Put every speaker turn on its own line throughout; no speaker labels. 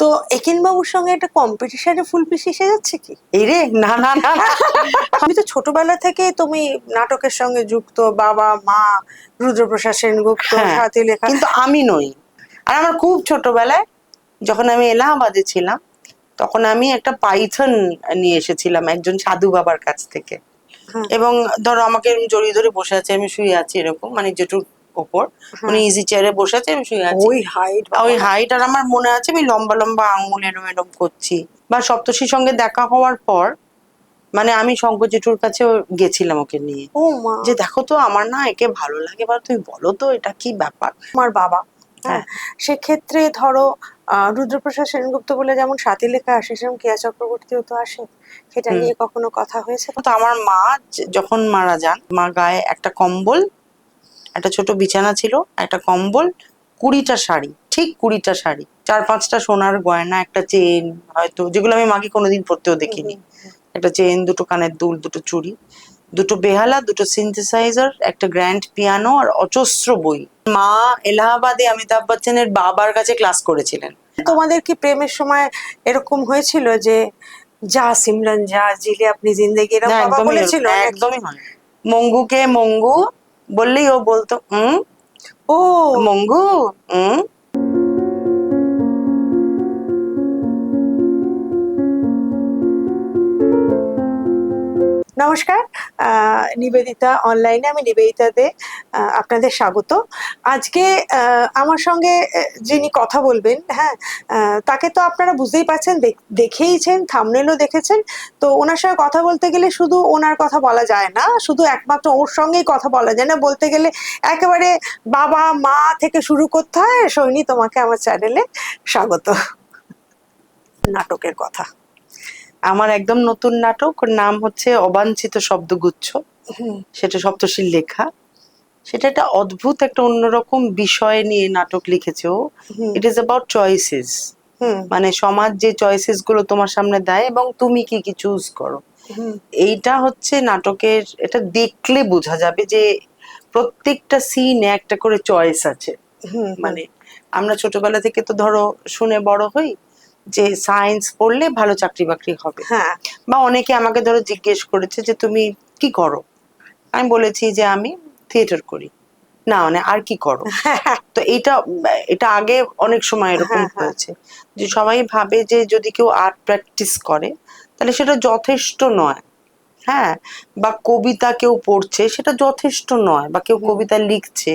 তো একেন বাবুর সঙ্গে একটা কম্পিটিশনে ফুলপিসি এসে যাচ্ছে কি?
এই রে, না না না না।
আমি তো ছোটবেলা থেকে তুমি নাটকের সঙ্গে যুক্ত, বাবা মা রুদ্রপ্রসাদ সেনগুপ্ত,
হ্যাঁ,
সাথী লেখা।
কিন্তু আমি নই। আর আমার খুব ছোটবেলায় যখন আমি এলাহাবাদে ছিলাম, তখন আমি একটা পাইথন নিয়ে এসেছিলাম একজন সাধু বাবার কাছ থেকে।
হ্যাঁ,
এবং ধরো আমাকে এরকম জড়িয়ে ধরে বসে আছে, আমি শুয়ে আছি এরকম, মানে জেঠুর ওপর, উনি
হ্যাঁ।
ইজি চেয়ারে বসে আছে, আমি শুয়ে আছি।
ওই হাইট,
ওই হাইট, আর আমার মনে আছে আমি লম্বা লম্বা আঙুল এরম এরম করছি। বা সপ্তর্ষির সঙ্গে দেখা হওয়ার পর মানে আমি শঙ্কর জেঠুর কাছে গেছিলাম ওকে নিয়ে,
ও মা,
যে দেখো তো আমার না একে ভালো লাগে, এবার তুমি বলো তো এটা কি ব্যাপার।
আমার বাবা। হ্যাঁ,
হ্যাঁ,
সেক্ষেত্রে ধরো রুদ্রপ্রসাদ সেনগুপ্ত বলে যেমন সাথী লেখা আসে, সেরকম কেয়া চক্রবর্তীও তো আসে। সেটা
হুম।
নিয়ে কখনো কথা হয়েছে?
তো আমার মা যখন মারা যান, মা গায়ে একটা কম্বল, একটা ছোট বিছানা ছিল, একটা কম্বল, 20টা শাড়ি, ঠিক 20টা শাড়ি, 4-5টা সোনার গয়না, একটা চেন, হয়তো যেগুলো আমি মাকে কোনোদিন পরতেও দেখিনি, একটা চেন, দুটো কানের দুল, দুটো চুড়ি, দুটো বেহালা, দুটো সিনথেসাইজার, একটা গ্র্যান্ড পিয়ানো, আর অজস্র বই। মা এলাহাবাদে অমিতাভ বচ্চনের বাবার কাছে ক্লাস করেছিলেন।
তোমাদের কি প্রেমের সময় এরকম হয়েছিল যে যা সিমরন যা জিলে আপনি জিন্দেগি, এরকম
না,
বাবা
একদমই
বলেছিল নাকি?
একদমই হয়। মঙ্গুকে মঙ্গু বললেই ও বলতো
ও,
মঙ্গু।
নমস্কার। নিবেদিতা অনলাইনে, আমি নিবেদিতা দে, আপনাদের স্বাগত। আজকে আমার সঙ্গে যিনি কথা বলবেন, হ্যাঁ, তাকে তো আপনারা বুঝতেই পারছেন, দেখেইছেন, থাম্বনেলও দেখেছেন। তো ওনার সঙ্গে কথা বলতে গেলে শুধু ওনার কথা বলা যায় না, শুধু একমাত্র ওর সঙ্গেই কথা বলা যায় না, বলতে গেলে একেবারে বাবা মা থেকে শুরু করতে হয়। সৈনী, তোমাকে আমার চ্যানেলে স্বাগত। নাটকের কথা।
আমার একদম নতুন নাটক, ওর নাম হচ্ছে অবাঞ্ছিত শব্দগুচ্ছ।
হুম,
সেটা সপ্তর্ষির লেখা। সেটা একটা অদ্ভুত, একটা অন্যরকম বিষয় নিয়ে নাটক লিখেছে ও।
হুম,
ইট ইজ অ্যাবাউট চয়েসেস।
হুম,
মানে সমাজ যে চয়েসেস গুলো তোমার সামনে দেয় এবং তুমি কি কি চুজ করো।
হুম,
এইটা হচ্ছে নাটকের, এটা দেখলে বোঝা যাবে যে প্রত্যেকটা সিনে একটা করে চয়েস আছে।
হুম, হুম।
মানে আমরা ছোটবেলা থেকে তো ধরো শুনে বড় হই যে সায়েন্স পড়লে ভালো চাকরি বাকরি হবে।
হ্যাঁ,
বা অনেকে আমাকে ধরো জিজ্ঞেস করেছে যে তুমি কি করো, আমি বলেছি যে আমি থিয়েটার করি। না মানে আর কি করো। তো এটা এটা আগে অনেক সময় এরকম
হ্যাঁ, হ্যাঁ,
হয়েছে যে সবাই ভাবে যে যদি কেউ আর্ট প্র্যাকটিস করে তাহলে সেটা যথেষ্ট নয়। হ্যাঁ, বা কবিতা কেউ পড়ছে সেটা যথেষ্ট নয়, বা কেউ
হুম।
কবিতা লিখছে।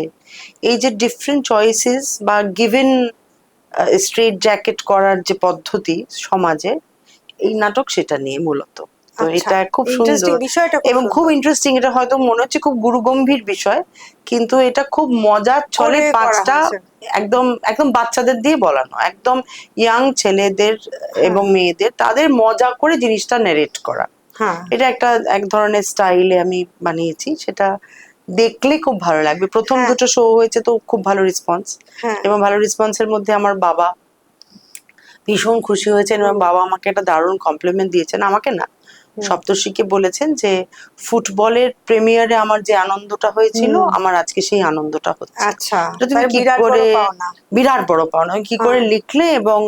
এই যে ডিফারেন্ট চয়েসেস বা গিভেন স্ট্রেট জ্যাকেট করার যে পদ্ধতি সমাজে, এই নাটক সেটা নিয়ে মূলত। তো
আচ্ছা,
এটা খুব
ইন্টারেস্টিং
সুন্দর
বিষয়টা, খুব
এবং খুব
সুন্দর
ইন্টারেস্টিং। এটা হয়তো মনে হচ্ছে খুব গুরুগম্ভীর বিষয়, কিন্তু এটা খুব মজার ছলে
করে করা
5টা
হয়েছে।
একদম একদম বাচ্চাদের দিয়ে বলানো, একদম ইয়াং ছেলেদের
হ্যাঁ,
এবং মেয়েদের, তাদের মজা করে জিনিসটা নেরেট করা।
হ্যাঁ,
এটা একটা এক ধরনের স্টাইলে আমি বানিয়েছি, সেটা দেখলে খুব ভালো লাগবে। প্রথম
হ্যাঁ,
দুটো শো হয়েছে তো খুব ভালো রেসপন্স,
হ্যাঁ,
এবং ভালো রেসপন্সের মধ্যে আমার বাবা ভীষণ খুশি হয়েছেন, এবং বাবা আমাকে একটা দারুণ কমপ্লিমেন্ট দিয়েছেন, আমাকে না
হুম,
সপ্তর্ষিকে বলেছেন যে ফুটবলের প্রিমিয়ারে আমার যে আনন্দটা হয়েছিল,
হুম।
আমার আজকে সেই আনন্দটা হচ্ছে।
আচ্ছা,
এটা তুমি
তাহলে
কি
বিরাট বড়
করে,
পাওনা।
বিরাট বড় পাওনা, কি করে
হ্যাঁ,
লিখলে এবং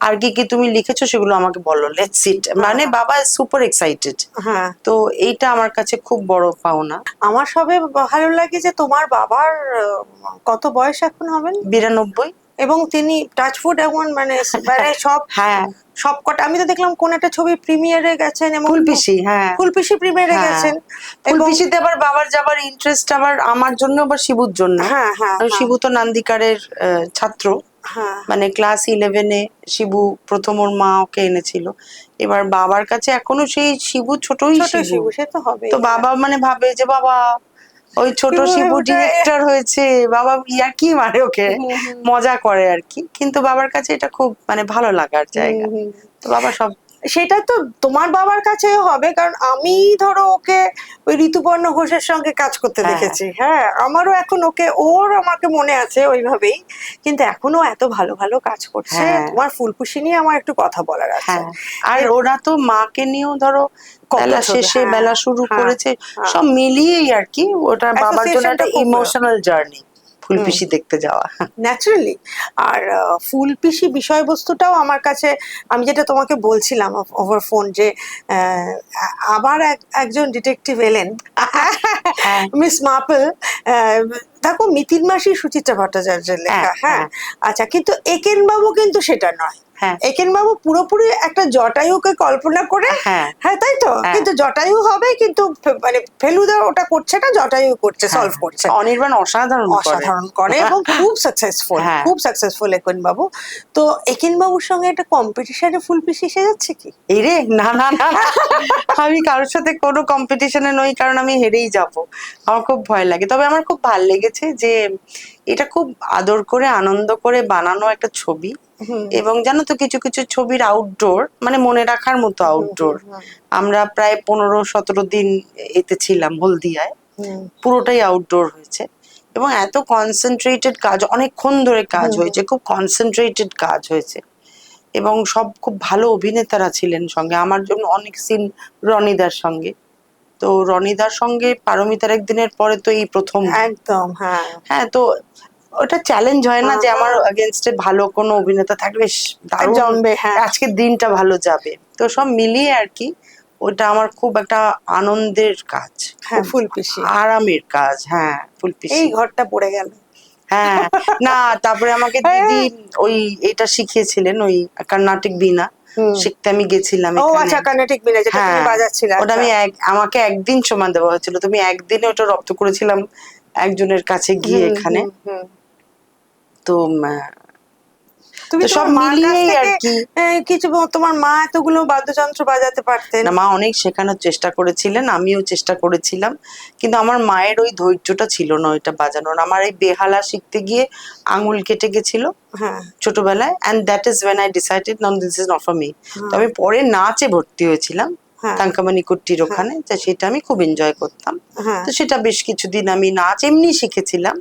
আর কি কি তুমি লিখেছো সেগুলো আমাকে বলো, লেটস সিট।
হ্যাঁ,
মানে
হ্যাঁ,
বাবা সুপার এক্সাইটেড।
হ্যাঁ।
তো এইটা আমার কাছে খুব বড় পাওনা।
আমার সবে ভালো লাগে যে তোমার বাবার কত বয়স এখন হবেন,
92।
এবং তিনি টাচফুড এমন মানে মানে সব
হ্যাঁ,
সবকটা, আমি তো দেখলাম কোন একটা ছবি প্রিমিয়ারে গেছেন, এবং
ফুলপিসি, হ্যাঁ।
ফুলপিসি প্রিমিয়ারে
হ্যাঁ,
গেছেন। এবং
ফুলপিসিতে আবার বাবার যাবার ইন্টারেস্ট আবার আমার জন্য, আবার শিবুর জন্য।
হ্যাঁ, হ্যাঁ,
আর
হ্যাঁ,
শিবু তো নান্দিকারের ছাত্র।
হ্যাঁ,
মানে ক্লাস 11-এ শিবু প্রথম ওর মা ওকে এনেছিল। এবার বাবার কাছে এখনো সেই শিবু ছোটই
ছোট
শিবু।
শিবু, সে তো হবেই।
তো
হ্যাঁ,
বাবা মানে ভাবে যে বাবা ওই ছোট
শিবু
শিবু
ওটা
ডিরেক্টর হয়েছে, বাবা ইয়ার্কি মারে ওকে,
হুম, হুম,
মজা করে আর কি। কিন্তু বাবার কাছে এটা খুব মানে ভালো লাগার
হুম,
জায়গা।
হুম।
তো বাবা সব।
সেটা তো তোমার বাবার কাছেও হবে, কারণ আমি ধরো ওকে ওই ঋতুপর্ণ ঘোষের সঙ্গে কাজ করতে
হ্যাঁ,
দেখেছি। হ্যাঁ, আমারও এখন ওকে, ওর আমাকে মনে আছে ওইভাবেই। কিন্তু এখনো এত ভালো ভালো কাজ করছে।
হ্যাঁ,
তোমার ফুলকুশি নিয়ে আমার একটু কথা বলার আছে।
হ্যাঁ। আর
এ-
ওরা তো মাকে নিয়েও ধরো
কত
বেলা
ছবি,
শেষে
হ্যাঁ,
বেলা শুরু
হ্যাঁ,
করেছে,
হ্যাঁ।
সব মিলিয়েই আর কি ওটা বাবার জন্য
অ্যাসোসিয়েশনটা
একটা
খুব
ইমোশনাল জার্নি। ফুলপিসি দেখতে যাওয়া।
ন্যাচারালি। আর ফুলপিসি বিষয়বস্তুটাও আমার কাছে, আমি যেটা তোমাকে বলছিলাম ওভার ফোন, যে আবার একজন ডিটেকটিভ এলেন,
হ্যাঁ
মিস মার্পল। দেখো, মিতিন মাসি সুচিত্রা ভট্টাচার্যের লেখা, হ্যাঁ। আচ্ছা, কিন্তু একেন বাবু কিন্তু সেটা নয়।
হ্যাঁ
একেন বাবু পুরোপুরি একটা জটায়ুকে কল্পনা করে,
হ্যাঁ
হ্যাঁ তাই তো,
হ্যাঁ।
কিন্তু জটায়ু হবে, কিন্তু মানে ফেলুদা ওটা করছে না, জটায়ু করছে,
হ্যাঁ,
সলভ করছে।
অনির্বাণ অসাধারণ করে।
অসাধারণ করে এবং খুব সাকসেসফুল,
হ্যাঁ।
খুব সাকসেসফুল একেন বাবু। তো একেন বাবুর সঙ্গে একটা কম্পিটিশনে ফুলপিসি এসে যাচ্ছে কি?
এই রে, না না না না। আমি কারোর সাথে কোনো কম্পিটিশনে নই, কারণ আমি হেরেই যাব। আমার খুব ভয় লাগে। তবে আমার খুব ভালো লেগেছে যে এটা খুব আদর করে আনন্দ করে বানানো একটা ছবি। এবং জানো তো, কিছু কিছু ছবির আউটডোর মানে মনে রাখার মতো আউটডোর। আমরা প্রায় 15-17 দিন এতে ছিলাম হলদিয়ায়, পুরোটাই আউটডোর হয়েছে। এবং এত কনসেন্ট্রেটেড কাজ, অনেকক্ষণ ধরে কাজ হয়েছে, খুব কনসেন্ট্রেটেড কাজ হয়েছে। এবং সব খুব ভালো অভিনেতারা ছিলেন সঙ্গে। আমার জন্য অনেক সিন রনিদার সঙ্গে। তো রনিদার সঙ্গে পারমিতার একদিনের পরে তো এই প্রথম।
একদম, হ্যাঁ।
হ্যাঁ, তো ওটা চ্যালেঞ্জ হয় না যে আমার এগেনস্টে ভালো কোনো অভিনেতা থাকবে, দারুণ
জমবে, হ্যাঁ।
আজকের দিনটা ভালো যাবে। তো সব মিলিয়ে আর কি, ওটা আমার খুব একটা আনন্দের কাজ,
হ্যাঁ,
খুব
ফুলপিসি
আরামের কাজ। হ্যাঁ,
এই
ফুলপিসি।
ঘরটা পড়ে গেল।
হ্যাঁ, না তারপরে আমাকে দিদি ওই এটা শিখিয়েছিলেন, ওই কর্ণাটিক বীণা শিখতে আমি গেছিলাম
ও
এখানে।
আচ্ছা, কার্নেটিক বীণা যেটা তুমি
হ্যাঁ,
বাজাচ্ছিলে।
ওটা আমি আমাকে একদিন সময় দেওয়া হয়েছিল। তুমি একদিনে ওটা রপ্ত করেছিলাম একজনের কাছে গিয়ে এখানে। তো
তুমি
তো সব
তোমার মার কাছ
মিলিয়েই আর
থেকে
কি।
কিছু, তোমার মা এতগুলো বাদ্যযন্ত্র বাজাতে পারতেন।
না, মা অনেক শেখানোর চেষ্টা করেছিলেন, আমিও চেষ্টা করেছিলাম, কিন্তু আমার মায়ের ওই ধৈর্যটা ছিল না ওইটা বাজানোর। আমার এই বেহালা শিখতে গিয়ে আঙুল কেটে গেছিল ছোটবেলায়, and that is when I decided no, this is not for me. তো আমি পরে নাচে ভর্তি হয়েছিলাম তাঙ্কামানি কুট্টির ওখানে, তো সেটা আমি খুব এনজয় করতাম। তো সেটা বেশ কিছুদিন আমি নাচ এমনি শিখেছিলাম,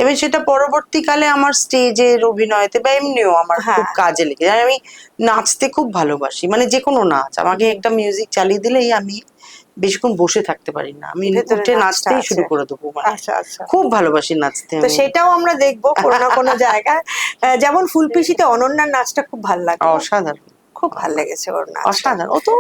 এবং সেটা পরবর্তীকালে আমার স্টেজের অভিনয়তে বা এমনিও আমার খুব কাজে লেগে। আর আমি নাচতে খুব ভালোবাসি, মানে যে কোনো নাচ আমাকে একটা মিউজিক চালিয়ে দিলেই আমি বেশিক্ষণ বসে থাকতে পারি না, আমি উঠে নাচতেই শুরু করে দেবো। মানে খুব ভালোবাসি নাচতে।
তো সেটাও আমরা দেখবো কোনো না কোনো জায়গায়। যেমন ফুলপিসিতে অনন্যার নাচটা খুব ভালো লাগে,
অসাধারণ,
খুব ভালো লেগেছে ওর নাচ,
অসাধারণ। ও তো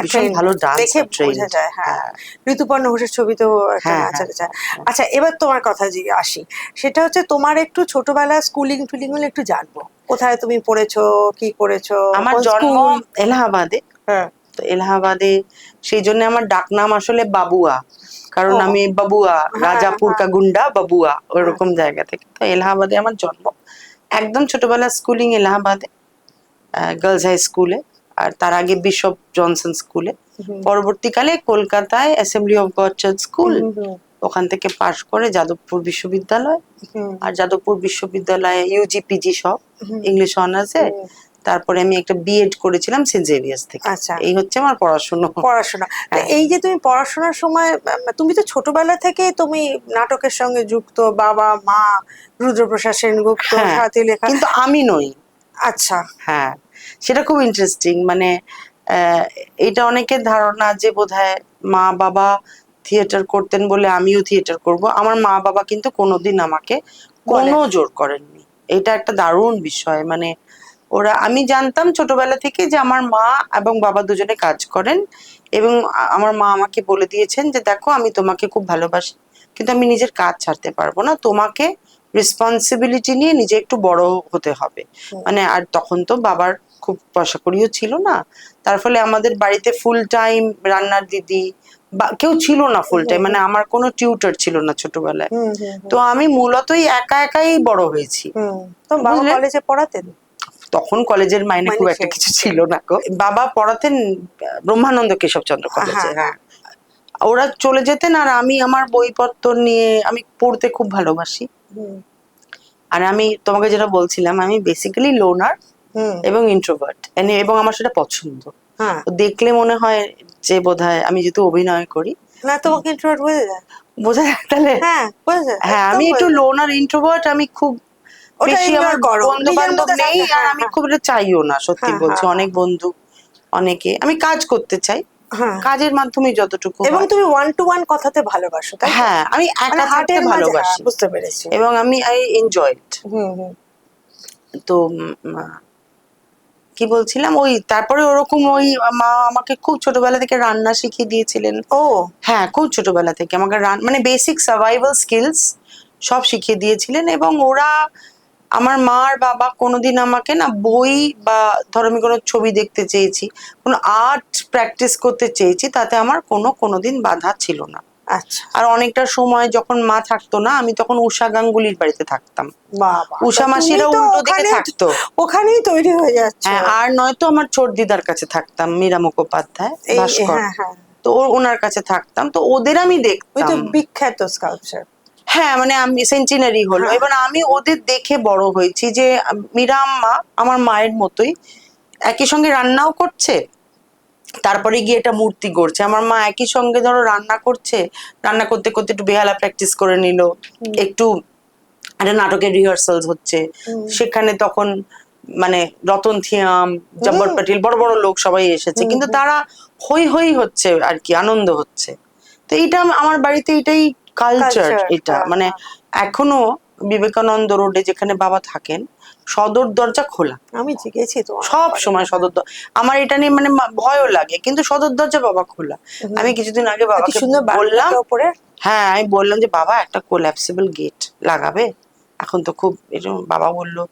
ভীষণ ভালো
দেখে
ডান্সার,
বোঝা যায়। হ্যাঁ, ঋতুপর্ণ ঘোষের ছবিতেও একটা নাচ আছে। আচ্ছা, এবার তোমার কথা যে আসি, সেটা হচ্ছে তোমার একটু ছোটবেলা স্কুলিং টুলিং হলে একটু জানবো, কোথায় তুমি পড়েছো, কি করেছো।
আমার জন্ম এলাহাবাদে। তো এলাহাবাদে সেই জন্য আমার ডাকনাম আসলে বাবুয়া, কারণ আমি বাবুয়া, রাজাপুর কা গুন্ডা বাবুয়া, ওরকম জায়গা থেকে। তো এলাহাবাদে আমার জন্ম, একদম ছোটবেলা স্কুলিং এলাহাবাদে, গার্লস হাই স্কুলে, আর তার আগে বিশপ জনসন স্কুলে। পরবর্তীকালে কলকাতায় assembly of god church school, ওখান থেকে পাশ করে যাদবপুর বিশ্ববিদ্যালয়, আর যাদবপুর বিশ্ববিদ্যালয়ে ইউজি পিজি সব ইংলিশ অনার্সে। তারপরে আমি একটা বিএড করেছিলাম সেন্ট জেভিয়ার্স থেকে। এই হচ্ছে আমার পড়াশোনা।
এই যে তুমি পড়াশোনার সময়, তুমি তো ছোটবেলা থেকে তুমি নাটকের সঙ্গে যুক্ত, বাবা মা রুদ্রপ্রসাদ সেনগুপ্ত, সাথী লেখা,
কিন্তু আমি নই।
আচ্ছা,
হ্যাঁ, সেটা খুব ইন্টারেস্টিং। মানে এটা অনেকের ধারণা যে বোধহয় মা বাবা থিয়েটার করতেন বলে আমিও থিয়েটার করব। আমার মা বাবা কিন্তু কোনোদিন আমাকে কোনো জোর করেননি, এটা একটা দারুণ বিষয়। মানে ওরা, আমি জানতাম ছোটবেলা থেকে যে আমার মা এবং বাবা দুজনে কাজ করেন, এবং আমার মা আমাকে বলে দিয়েছেন যে দেখো, আমি তোমাকে খুব ভালোবাসি, কিন্তু আমি নিজের কাজ ছাড়তে পারবো না, তোমাকে রেসপন্সিবিলিটি নিয়ে নিজে একটু বড় হতে হবে। মানে আর তখন তো বাবার খুব পয়সা কড়িও ছিল না, তার ফলে আমাদের বাড়িতে ফুল টাইম রান্নার দিদি বা কেউ ছিল না ফুল টাইম, মানে আমার কোনো টিউটর ছিল না ছোটবেলায়। তো আমি মূলতই একা একাই বড় হয়েছি।
তো বাবা কলেজে পড়াতেন?
তখন কলেজের মাইনে খুব একটা কিছু ছিল না গো। বাবা পড়াতেন ব্রহ্মানন্দ কেশবচন্দ্র কলেজে। হ্যাঁ, ওরা চলে যেতেন, আর আমি আমার বইপত্র নিয়ে, আমি পড়তে খুব ভালোবাসি। আর আমি তোমাকে যেটা বলছিলাম, আমি বেসিক্যালি লোনার এবং ইন্ট্রোভার্ট, এবং আমার সেটা পছন্দ। দেখলে মনে হয় যে বোধহয় আমি যেহেতু অভিনয় করি,
না তোমাকে ইন্ট্রোভার্ট
বোঝা যায় তাহলে। হ্যাঁ, আমি একটু লোনার ইন্ট্রোভার্ট, আমি খুব বেশি আমার বন্ধু বান্ধব নেই, আর আমি খুব এটা চাইও না, সত্যি বলছি। অনেক বন্ধু, অনেকে, আমি কাজ করতে চাই,
হ্যাঁ
কাজের মাধ্যমে যতটুকু
এবং
হয়।
তুমি 1 to 1 কথাতে ভালোবাসো, তাই তো?
হ্যাঁ, আমি
মানে
একা থাকতে
হার্টের মাঝে,
ভালোবাসি
বুঝতে পেরেছি।
এবং আমি আই এনজয় ইট।
হুম হুম।
তো কি বলছিলাম, ওই তারপরে ওরকম ওই মা আমাকে খুব ছোটবেলা থেকে রান্না শিখিয়ে দিয়েছিলেন।
ও
হ্যাঁ, খুব ছোটবেলা থেকে আমাকে মানে বেসিক সার্ভাইভাল স্কিলস সব শিখিয়ে দিয়েছিলেন। এবং ওরা, আমার মা আর বাবা কোনোদিন আমাকে না বই বা ধরো আমি কোনো ছবি দেখতে চেয়েছি, কোনো আর্ট প্র্যাকটিস করতে চেয়েছি, তাতে আমার কোনোদিন বাধা ছিল না।
আচ্ছা,
আর অনেকটা সময় যখন মা থাকতো না, আমি তখন উষা গাঙ্গুলির বাড়িতে থাকতাম।
বাবা,
উষা
তুমি
মাসিরা
তো
উল্টো দিকে
ওখানেই
থাকতো।
ওখানেই তৈরি হয়ে যাচ্ছ।
হ্যাঁ, আর নয়তো আমার ছোট দিদার কাছে থাকতাম, মীরা মুখোপাধ্যায়,
এই
ভাস্কর।
হ্যাঁ হ্যাঁ,
তো ওনার কাছে থাকতাম, তো ওদের আমি
ওই
দেখতাম।
তো বিখ্যাত স্কাল্পচার।
হ্যাঁ, মানে আমি সেঞ্চিনারি হলো,
হ্যাঁ।
এবার আমি ওদের দেখে বড় হয়েছি যে মীরা আম্মা আমার মায়ের মতোই একই সঙ্গে রান্নাও করছে, তারপরে গিয়ে একটা মূর্তি গড়ছে। আমার মা একই সঙ্গে ধরো রান্না করছে, রান্না করতে করতে একটু বেহালা প্র্যাকটিস করে নিল, একটু একটা নাটকের রিহার্সাল হচ্ছে, সেখানে তখন মানে রতন থিয়াম, জব্বর পাটিল, বড় বড় লোক সবাই এসেছে, কিন্তু তারা হই হই হচ্ছে আর কি, আনন্দ হচ্ছে। তো এইটা আমার বাড়িতে এটাই কালচার।
কালচার,
এটা মানে এখনো বিবেকানন্দ রোডে যেখানে বাবা থাকেন, সদর দরজা খোলা
আমি জিজ্ঞেছি তোমার
সব
ব্যাপারে।
সময়। সদর আমার এটা নিয়ে মানে ভয়ও লাগে, কিন্তু সদর দরজা বাবা খোলা। আমি কিছুদিন আগে
কি
বাবাকে
সুন্দর
বললাম,
বারান্দাটা উপরে।
হ্যাঁ আমি বললাম যে বাবা একটা কোল্যাপসিবল গেট লাগাবে, এখন তো খুব এরকম। বাবা বললো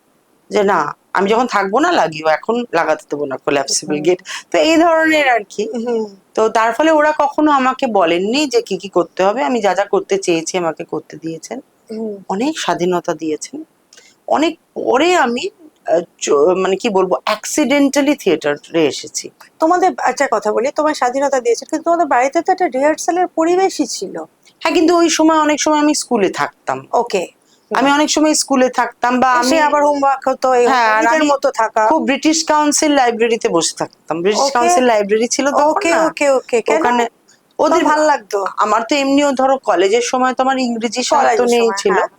যে না, আমি যখন থাকবো না লাগিও, এখন লাগাতে দেবো না কোল্যাপসিবল গেট। তো এই ধরনের আর কি।
হুম
তো তার ফলে ওরা কখনো আমাকে বলেননি যে কি কি করতে হবে, আমি যা যা করতে চেয়েছি আমাকে করতে দিয়েছেন,
হুম।
অনেক স্বাধীনতা দিয়েছেন। অনেক পরে আমি মানে কি বলবো, অ্যাক্সিডেন্টালি থিয়েটারে এসেছি।
তোমাদের একটা কথা বলি, তোমার স্বাধীনতা দিয়েছে, কিন্তু তোমাদের বাড়িতে তো একটা রিহার্সালের পরিবেশই ছিল।
হ্যাঁ, কিন্তু ওই সময় অনেক সময় আমি স্কুলে থাকতাম।
ওকে।
আমি অনেক সময় স্কুলে থাকতাম, বা
সে
আমি
আবার হোমওয়ার্ক হতো, এই
হ্যাঁ, আর
নিজের
আমি
মতো থাকা।
খুব ব্রিটিশ কাউন্সিল লাইব্রেরিতে বসে থাকতাম। ব্রিটিশ
ওকে
কাউন্সিল লাইব্রেরি ছিল তখন
ওকে
না,
ওকে ওকে, কেন?
ওখানে
ওদের
ওদের
ভাল লাগতো?
আমার তো এমনিও ধরো কলেজের সময় তো আমার ইংরেজি সাহিত্য
কলেজের
নিয়েই
সময়,
ছিল।
হ্যাঁ।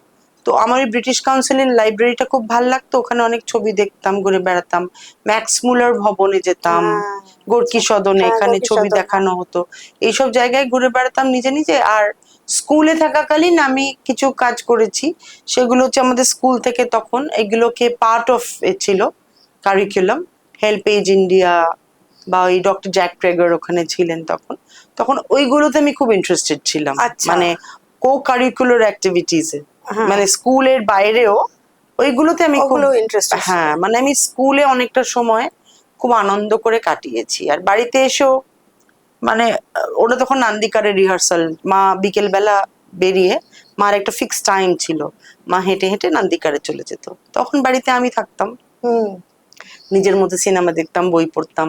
তো আমার এই ব্রিটিশ কাউন্সিলের লাইব্রেরিটা খুব ভাল লাগতো, ওখানে অনেক ছবি দেখতাম, ঘুরে বেড়াতাম, ম্যাক্স মুলার ভবনে যেতাম,
হ্যাঁ,
গোর্কি সদনে,
হ্যাঁ,
এখানে
গোপী
ছবি
সদন,
দেখানো হতো। এইসব জায়গায় ঘুরে বেড়াতাম নিজে নিজে। আর স্কুলে থাকাকালীন আমি কিছু কাজ করেছি, সেগুলো হচ্ছে আমাদের স্কুল থেকে তখন এগুলোকে পার্ট অফ ছিল কারিকুলাম, হেল্প এজ ইন্ডিয়া বা ওই ডক্টর জ্যাক ট্রেগার ওখানে ছিলেন তখন, তখন ওইগুলোতে আমি খুব ইন্টারেস্টেড ছিলাম।
আচ্ছা।
মানে কো কারিকুলার অ্যাক্টিভিটিস,
হ্যাঁ,
মানে স্কুলের বাইরেও ওইগুলোতে আমি খুব,
ওগুলো ইন্টারেস্টেড।
হ্যাঁ মানে আমি স্কুলে অনেকটা সময় খুব আনন্দ করে কাটিয়েছি। আর বাড়িতে এসেও মানে ওটা তখন নান্দিকারের রিহার্সাল, মা বিকেল বেলা বেরিয়ে, মার একটা ফিক্স টাইম ছিল, মা হেঁটে হেঁটে নান্দিকারে চলে যেত, তখন বাড়িতে আমি থাকতাম,
হুম
নিজের মতো সিনেমা দেখতাম, বই পড়তাম,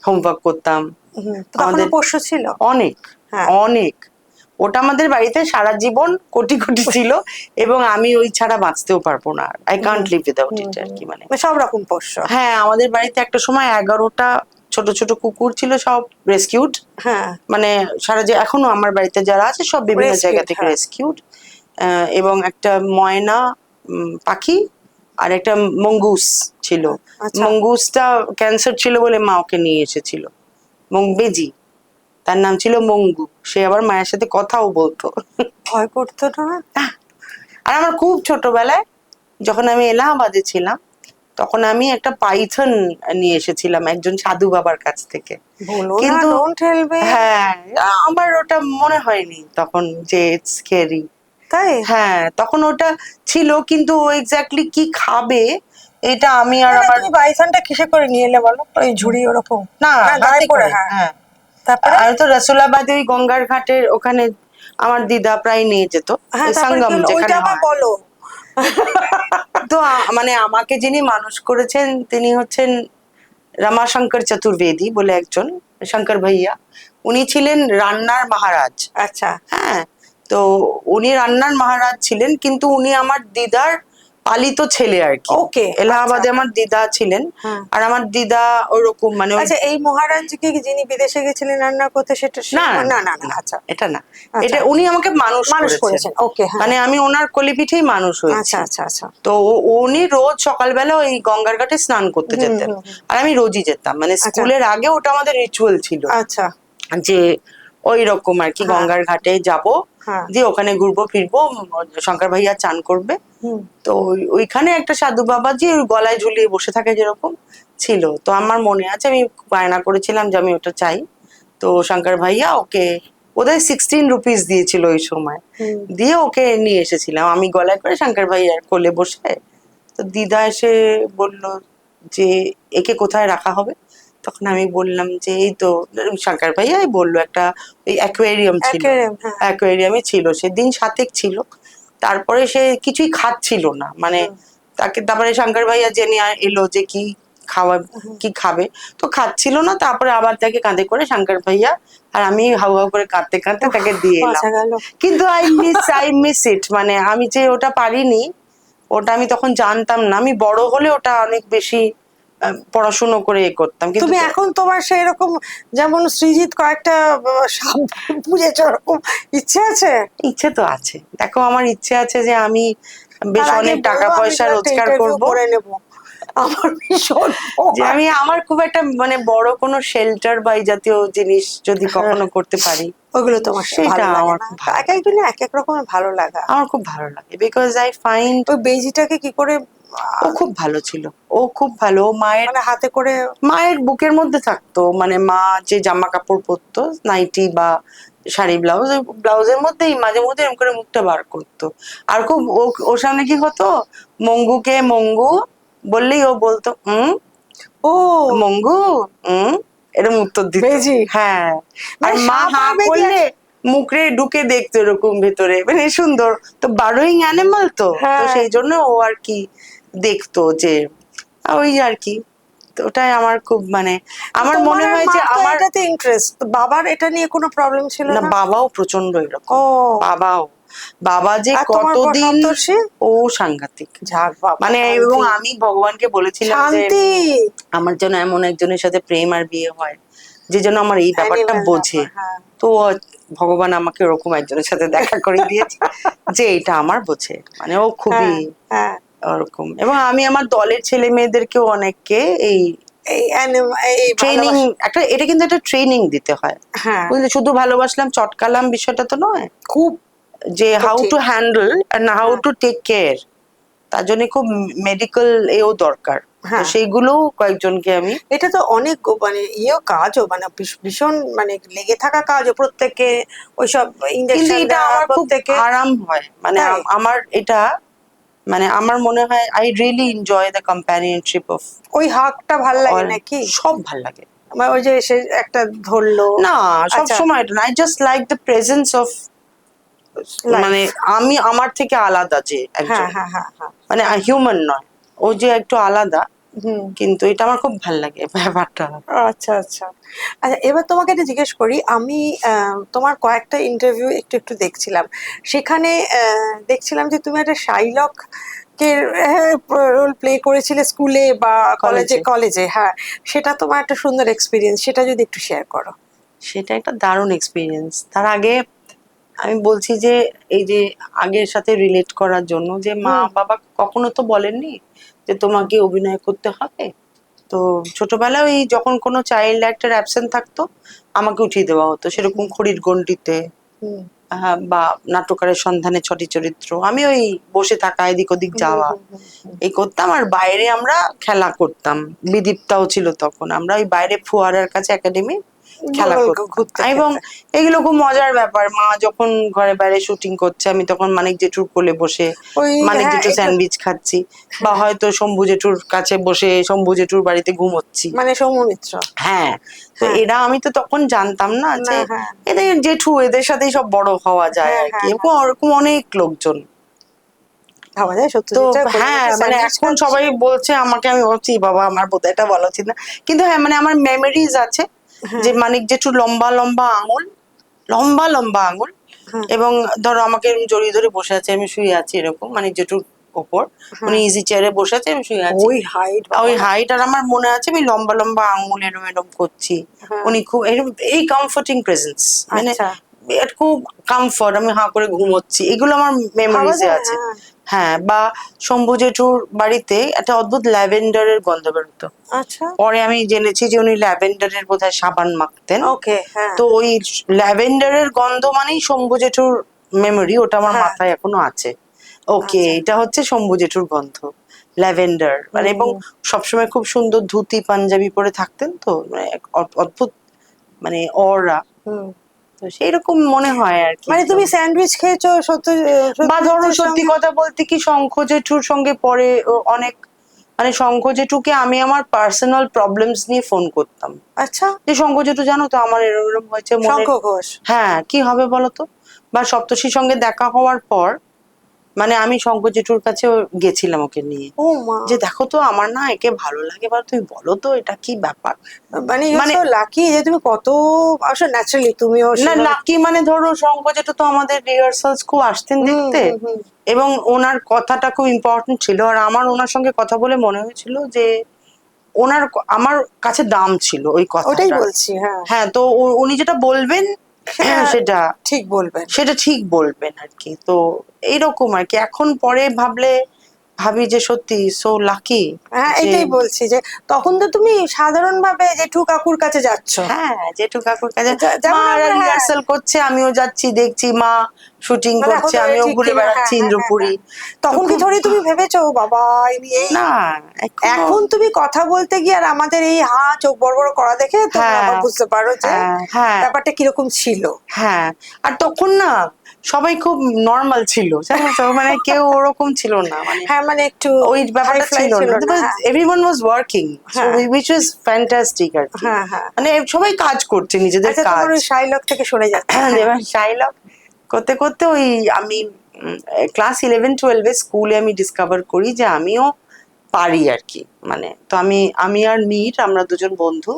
হোমওয়ার্ক করতাম।
হুম। তখনও
আমাদের
পোষ্য ছিল?
অনেক
হ্যাঁ।
অনেক, ওটা আমাদের বাড়িতে সারা জীবন কোটি কোটি ছিল, এবং আমি ওই ছাড়া বাঁচতেও পারবো না, I can't live without it আর কি। মানে
সব রকম পোষ্য।
হ্যাঁ, আমাদের বাড়িতে একটা সময় 11টা ছোট ছোট কুকুর ছিল, সব রেস্কিউড।
হ্যাঁ,
মানে সারা যে এখনো আমার বাড়িতে যারা আছে সব বিভিন্ন
Rescued,
জায়গা থেকে
হ্যাঁ।
রেস্কিউড। এবং একটা ময়না পাখি আর একটা মঙ্গুস ছিল।
আচ্ছা।
মঙ্গুসটা ক্যান্সার ছিল বলে মা ওকে নিয়ে এসেছিল, বেজি, তার নাম ছিল মঙ্গু। সে আবার মায়ের সাথে কথাও বলতো।
ভয় করতো না?
আর আমার খুব ছোটবেলায় যখন আমি এলাহাবাদে ছিলাম, তখন আমি একটা পাইথন নিয়ে এসেছিলাম একজন সাধু বাবার কাছ থেকে।
বলো না,
কিন্তু
ডোন্ট হেল্প মি।
হ্যাঁ, আমার ওটা মনে হয়নি তখন যে ইটস স্কেরি।
তাই?
হ্যাঁ, তখন ওটা ছিল, কিন্তু ও এক্স্যাক্টলি কি খাবে এটা আমি আর
না, না,
আমার,
তুমি বাইসনটা কিসে করে নিয়ে এলে বলো? ওই ঝুড়ি ওরকম?
না
গায়ে
হাতে
পড়ে,
করে,
হ্যাঁ।
হ্যাঁ।
তারপরে?
আর তো রসুলাবাদে ওই গঙ্গার ঘাটের ওখানে আমার দিদা প্রায় নিয়ে যেত,
হ্যাঁ,
ওই
তারপরে কি
সঙ্গম
হলো? ওইটা
যেখানে
আবার
হয়।
বলো।
তো মানে আমাকে যিনি মানুষ করেছেন তিনি হচ্ছেন রমাশঙ্কর চতুর্বেদী বলে একজন, শঙ্কর ভাইয়া, উনি ছিলেন রান্নার মহারাজ।
আচ্ছা।
হ্যাঁ, তো উনি রান্নার মহারাজ ছিলেন, কিন্তু উনি আমার দিদার পালিত ছেলে আর কি।
ওকে,
এলাহাবাদে
আচ্ছা।
আমার দিদা ছিলেন,
হ্যাঁ।
আর আমার দিদা ওরকম মানে
আচ্ছা, এই মহারাজকে যিনি বিদেশে গেছিলেন রান্না করতে, সেটা
না
না না না, আচ্ছা।
এটা না,
আচ্ছা।
এটা উনি আমাকে মানুষ
মানুষ
করেছেন।
করেছেন, ওকে, হ্যাঁ।
মানে আমি ওনার কোলে পিঠেই মানুষ হয়েছি।
আচ্ছা আচ্ছা আচ্ছা।
তো উনি রোজ সকালবেলা ওই গঙ্গার ঘাটে স্নান করতে যেতেন, আর আমি রোজই যেতাম, মানে স্কুলের আগে ওটা আমাদের রিচুয়াল ছিল।
আচ্ছা।
যে ওই রকম আর কি,
হ্যাঁ।
গঙ্গার ঘাটে যাব,
হ্যাঁ।
যে ওখানে ঘুরবো ফিরবো, শঙ্কর ভাইয়া চান করবে।
হুম।
তো ওইখানে একটা সাধু বাবা যে ওই গলায় ঝুলিয়ে বসে থাকে যেরকম ছিল, তো আমার মনে আছে আমি বায়না করেছিলাম যে আমি ওটা চাই। তো শঙ্কর ভাইয়া ওকে বোধহয় 16 রুপিস দিয়েছিল ওই সময়,
হুম।
দিয়ে ওকে নিয়ে এসেছিলাম আমি গলায় করে শঙ্কর ভাইয়ার কোলে বসে। তো দিদা এসে বলল যে একে কোথায় রাখা হবে, তখন আমি বললাম যে এই তো, শঙ্কর ভাইয়াই বললো একটা ওই অ্যাকোয়ারিয়াম ছিল,
aquarium, হ্যাঁ।
অ্যাকোয়ারিয়ামে ছিল, সেদিন 7 ছিল। তারপরে সে কিছুই খাচ্ছিল না, মানে তাকে তারপরে শঙ্কর ভাইয়া জেনে এলো যে কি খাওয়া, কি খাবে, তো খাচ্ছিল না। তারপরে আবার তাকে কাঁধে করে শঙ্কর ভাইয়া আর আমি হাউ হাউ করে কাঁদতে কাঁদতে তাকে দিয়ে এলাম।
বাঁচা গেল।
কিন্তু আই মিস ইট, মানে আমি যে ওটা পারিনি, ওটা আমি তখন জানতাম না। আমি বড় হলে ওটা অনেক বেশি পড়াশুনো করে করতাম, কিন্তু
তুমি এখন তোমার সেই রকম, যেমন সৃজিত কয়েকটা সাপ পুজেছে, ওরকম ইচ্ছে আছে?
ইচ্ছে তো আছে, দেখো আমার ইচ্ছে আছে যে আমি বেশ
তার আগে
অনেক টাকা
বলো, আমি
পয়সা
একটা
রোজগার
ইন্টারভিউ
করব,
করে নেব। আমার ভীষণ
যে আমি আমার খুব একটা মানে বড় কোনো শেল্টার বা এই জাতীয় জিনিস যদি কখনো করতে পারি,
ওগুলো তোমার
সেটা
ভালো লাগে
আমার
না?
খুব ভালো
এক একজনের এক এক রকমের ভালো লাগা।
আমার খুব ভালো লাগে, বিকজ আই ফাইন্ড
ওই বেজিটাকে কি করে
ও খুব ভালো ছিল, ও খুব ভালো। ও মায়ের
মানে হাতে করে?
মায়ের বুকের মধ্যে থাকতো, মানে মা যে জামা কাপড় পরতো, নাইটি বা শাড়ি ব্লাউজ, ওই ব্লাউজের মধ্যেই মাঝে মধ্যে এরকম করে মুখটা বার করতো। আর খুব ওর সামনে কি হতো, মঙ্গুকে মঙ্গু বললেই ও বলতো
ও
মঙ্গু, এরকম উত্তর দিত।
বেজি।
হ্যাঁ, আর
মানে
মা
সাপ
হা
আর বেজি
করলে মুখে ঢুকে দেখতো এরকম ভেতরে, মানে সুন্দর তো, বারোইং অ্যানিমাল তো, তো
হ্যাঁ।
সেই জন্য ও আর কি দেখতো যে ওই আর কি। তো ওটাই আমার খুব মানে আমার
তোমার
মনে
আর
হয় যে
মার তো
আমার,
এটাতে ইন্টারেস্ট, বাবার এটা নিয়ে কোনো প্রবলেম ছিল
না
না?
বাবাও প্রচন্ড এরকম,
ও।
বাবাও, বাবা যে
আর তোমার
কতদিন,
সপ্তর্ষি?
ও সাংঘাতিক,
যাক বাবা,
মানে এবং
শান্তি।
আমি ভগবানকে বলেছিলাম যে
শান্তি।
আমার যেন এমন একজনের সাথে প্রেম আর বিয়ে হয় যে যেন আমার এই ব্যাপারটা
Animal
বোঝে।
ব্যাপার, হ্যাঁ।
তো ভগবান আমাকে ওরকম একজনের সাথে দেখা করে দিয়েছে যে এটা আমার বোঝে, মানে ও খুবই
হ্যাঁ। হ্যাঁ।
ওরকম। এবং আমি আমার দলের ছেলে মেয়েদেরকেও অনেককে এই
এই
ট্রেনিং,
ভালোবাসা।
একটা এটা কিন্তু একটা ট্রেনিং দিতে হয়,
হ্যাঁ।
বুঝলে, শুধু ভালোবাসলাম চটকালাম বিষয়টা তো নয়,
খুব।
যে হাউ
ঠিক।
টু হ্যান্ডেল এন্ড হাউ
হ্যাঁ।
টু টেক কেয়ার, তার জন্য খুব মেডিকেল এও দরকার। তো
হ্যাঁ।
সেইগুলো কয়েকজনকে আমি,
এটা তো অনেক মানে কাজও, মানে ভীষণ মানে লেগে থাকা কাজও, প্রত্যেককে ওইসব
কিন্তু
ইঞ্জেকশন
এটা
দেওয়া,
আমার খুব
প্রত্যেকে।
আরাম হয়, মানে
তাই?
আমার এটা মানে আমার মনে হয় I really enjoy the companionship of
ওই হাগটা ভাল লাগে
অল,
নাকি?
সব ভাল লাগে।
আমার ওই যে সে একটা ধরলো।
না, সব
আচ্ছা।
সময় না, I just like the presence of,
life.
মানে আমি আমার থেকে আলাদা যে
হ্যাঁ,
একজন,
হ্যাঁ, হ্যাঁ, হ্যাঁ।
মানে হিউম্যান নয়, ও যে একটু আলাদা,
হুম।
কিন্তু এটা আমার খুব ভাল লাগে ব্যাপারটা।
আচ্ছা, আচ্ছা। আচ্ছা, এবার তোমাকে একটা জিজ্ঞেস করি। আমি তোমার কয়েকটা ইন্টারভিউ একটু একটু দেখছিলাম। সেখানে দেখছিলাম যে তুমি একটা শাইলক কে রোল প্লে করেছিলে স্কুলে বা কলেজে।
কলেজে,
কলেজে, হ্যাঁ। সেটা তোমার একটা সুন্দর এক্সপিরিয়েন্স, সেটা যদি একটু শেয়ার করো।
সেটা একটা দারুণ এক্সপিরিয়েন্স। তার আগে আমি বলছি যে এই যে আগের সাথে রিলেট করার জন্য, যে মা
হুম।
বাবা কখনো তো বলেননি যে তোমাকে অভিনয় করতে হবে। তো ছোটবেলায় ওই যখন কোনো চাইল্ড অ্যাক্টর অ্যাবসেন্ট থাকতো আমাকে উঠিয়ে দেওয়া হতো, সেরকম খড়ির গন্ডিতে
হুম।
বা নাট্যকারের সন্ধানে ছটি চরিত্র, আমি ওই বসে থাকা এদিক ওদিক
হুম।
যাওয়া
হুম। হুম। হুম।
এই করতাম। আর বাইরে আমরা খেলা করতাম, বিদীপ্তাও ছিল তখন, আমরা ওই বাইরে ফোয়ারার কাছে একাডেমি খেলা
গোল গোল
করতাম।
ঘুরতে
এবং
খেতে।
এগুলো খুব মজার ব্যাপার, মা যখন ঘরে বাইরে শুটিং করছে আমি তখন মানিক জেঠুর কোলে বসে
ওই,
মানিক
হ্যাঁ,
জেঠু
এটা।
স্যান্ডউইচ খাচ্ছি, বা
হ্যাঁ।
হয়তো শম্ভু জেঠুর কাছে বসে শম্ভু জেঠুর বাড়িতে ঘুমোচ্ছি।
মানে সৌমিত্র।
হ্যাঁ, তো
হ্যাঁ।
এরা, আমি তো তখন জানতাম না
না।
যে
হ্যাঁ।
এদের জেঠু, এদের সাথেই সব বড় হওয়া যায়
হ্যাঁ।
আর কি,
হ্যাঁ।
এরকম
হ্যাঁ।
ওরকম অনেক লোকজন।
ভাবা যায়
তো
সত্যজিৎ রায় কোলে
হ্যাঁ,
বসে
মানে
স্যান্ডউইচ
এখন
খাচ্ছে।
সবাই বলছে আমাকে, আমি ভাবছি বাবা আমার বোধহয় এটা বলা উচিত না, কিন্তু হ্যাঁ মানে আমার মেমোরিজ আছে
হ্যাঁ।
যে মানিক জেঠুর লম্বা লম্বা আঙুল, লম্বা লম্বা আঙুল,
হ্যাঁ।
এবং ধরো আমাকে এরকম জড়িয়ে ধরে বসে আছে, আমি শুয়ে আছি এরকম মানিক জেঠুর ওপর, উনি
হ্যাঁ।
ইজি চেয়ারে বসে আছে, আমি শুয়ে আছি,
ওই হাইট
ওই
বাবা।
হাইট, আর আমার মনে আছে আমি লম্বা লম্বা আঙুল এরম এরম করছি,
হ্যাঁ।
উনি খুব এরম, এই কমফোর্টিং প্রেজেন্স, মানে
আচ্ছা।
এটা খুব কমফর্ট, আমি হাঁ করে ঘুমোচ্ছি, এগুলো আমার
ভাবা
মেমোরিজে
যায়,
আছে।
হ্যাঁ।
হ্যাঁ, বা শম্ভু জেঠুর বাড়িতে একটা অদ্ভুত ল্যাভেন্ডারের গন্ধ বেরোতো।
আচ্ছা,
পরে আমি জেনেছি যে উনি ল্যাভেন্ডারের বোধহয় সাবান মাখতেন।
ওকে, হ্যাঁ,
তো ওই ল্যাভেন্ডারের গন্ধ মানেই শম্ভু জেঠুর মেমোরি, ওটা আমার
হ্যাঁ,
মাথায় এখনো আছে। ওকে,
আচ্ছা,
এটা হচ্ছে শম্ভু জেঠুর গন্ধ, ল্যাভেন্ডার। মানে এবং
হুম,
সবসময় খুব সুন্দর ধুতি পাঞ্জাবি পরে থাকতেন, তো মানে এক অদ্ভুত মানে অরা।
হুম।
তো সেই রকম মনে হয় আর কি।
মানে
তো
তুমি স্যান্ডউইচ খেয়েছো সত্যি,
বা ধরো
সত্যজিতের
সত্যি
সঙ্গে?
কথা বলতে কি, শঙ্খ জেঠুর সঙ্গে পরে অনেক মানে শঙ্খ জেঠুকে আমি আমার পার্সোনাল প্রবলেমস নিয়ে ফোন করতাম,
আচ্ছা,
যে শঙ্খ জেঠু জানো তো আমার এরকম এরকম হয়েছে মনে।
শঙ্খ ঘোষ।
হ্যাঁ, কি হবে বলো তো। বা সপ্তর্ষির সঙ্গে দেখা হওয়ার পর মানে আমি শঙ্খ জেঠুর কাছে গেছিলাম ওকে নিয়ে,
ও মা,
যে দেখো তো আমার না একে ভালো লাগে, বা তুমি বলো তো এটা কি ব্যাপার।
মানে ইউ
মানে
সো লাকি যে তুমি কত, আসলে ন্যাচারালি তুমিও
না,
সেভাবে।
লাকি মানে ধরো শঙ্খ জেঠু তো আমাদের রিহার্সালস খুব আসতেন
হুম,
দেখতে,
হুম, হুম।
এবং ওনার কথাটা খুব ইম্পর্টেন্ট ছিল। আর আমার ওনার সঙ্গে কথা বলে মনে হয়েছিল যে আমার কাছে দাম ছিল ওই
ওটাই
কথাটা।
বলছি, হ্যাঁ।
হ্যাঁ, তো উনি যেটা বলবেন
সেটা
সেটা
ঠিক বলবেন।
সেটা ঠিক বলবেন আর কি। তো এইরকম আর কি, এখন পরে ভাবি যে সত্যি সো লাকি
হ্যাঁ,
যে
এটাই বলছি যে তখন তো তুমি সাধারণভাবে জেঠু কাকুর কাছে যাচ্ছ।
হ্যাঁ, জেঠু কাকুর কাছে
যেমন
মারা
আমরা, হ্যাঁ,
রিহার্সাল করছে, আমিও যাচ্ছি, দেখছি মা শুটিং
না দেখো
করছে,
তো এ
আমিও
ঠিক
ঘুরে
কিনা, হ্যাঁ,
বেড়াচ্ছি
হ্যাঁ, হ্যাঁ,
ইন্দ্রপুরী।
হ্যাঁ।
তো
তখন কি
খুব
থোড়ি তুমি ভেবেছো বাবা এই নিয়ে
না এখনো।
এখন তুমি কথা বলতে গিয়ে আর আমাদের এই চোখ বড় বড় করা দেখে তুমি
হ্যাঁ,
আবার বুঝতে পারো যে
হ্যাঁ, হ্যাঁ,
ব্যাপারটা কিরকম ছিল।
হ্যাঁ। আর তখন না সবাই খুব নর্মাল ছিল, জানো তো, মানে কেউ ওরকম ছিল না, মানে
হ্যাঁ, মানে একটু
ওই
হাই
ব্যাপারটা
ফ্লাই
ছিল
ছিল
না।
না, হ্যাঁ,
এভরিওয়ান ওয়াজ ওয়ার্কিং, সো
হ্যাঁ,
উইচ ওয়াজ ফ্যান্টাস্টিক আর কি।
হ্যাঁ, হ্যাঁ।
মানে সবাই কাজ করছে নিজেদের
আচ্ছা, তোমার
কাজ।
ওই শাইলক থেকে সরে যাচ্ছে, হ্যাঁ।
এবার শাইলক করতে করতে ওই আমি ক্লাস 11-12 স্কুলে আমি ডিসকভার করি যে আমিও পারি আর কি। মানে তো আমি আর মীর, আমরা দুজন বন্ধু,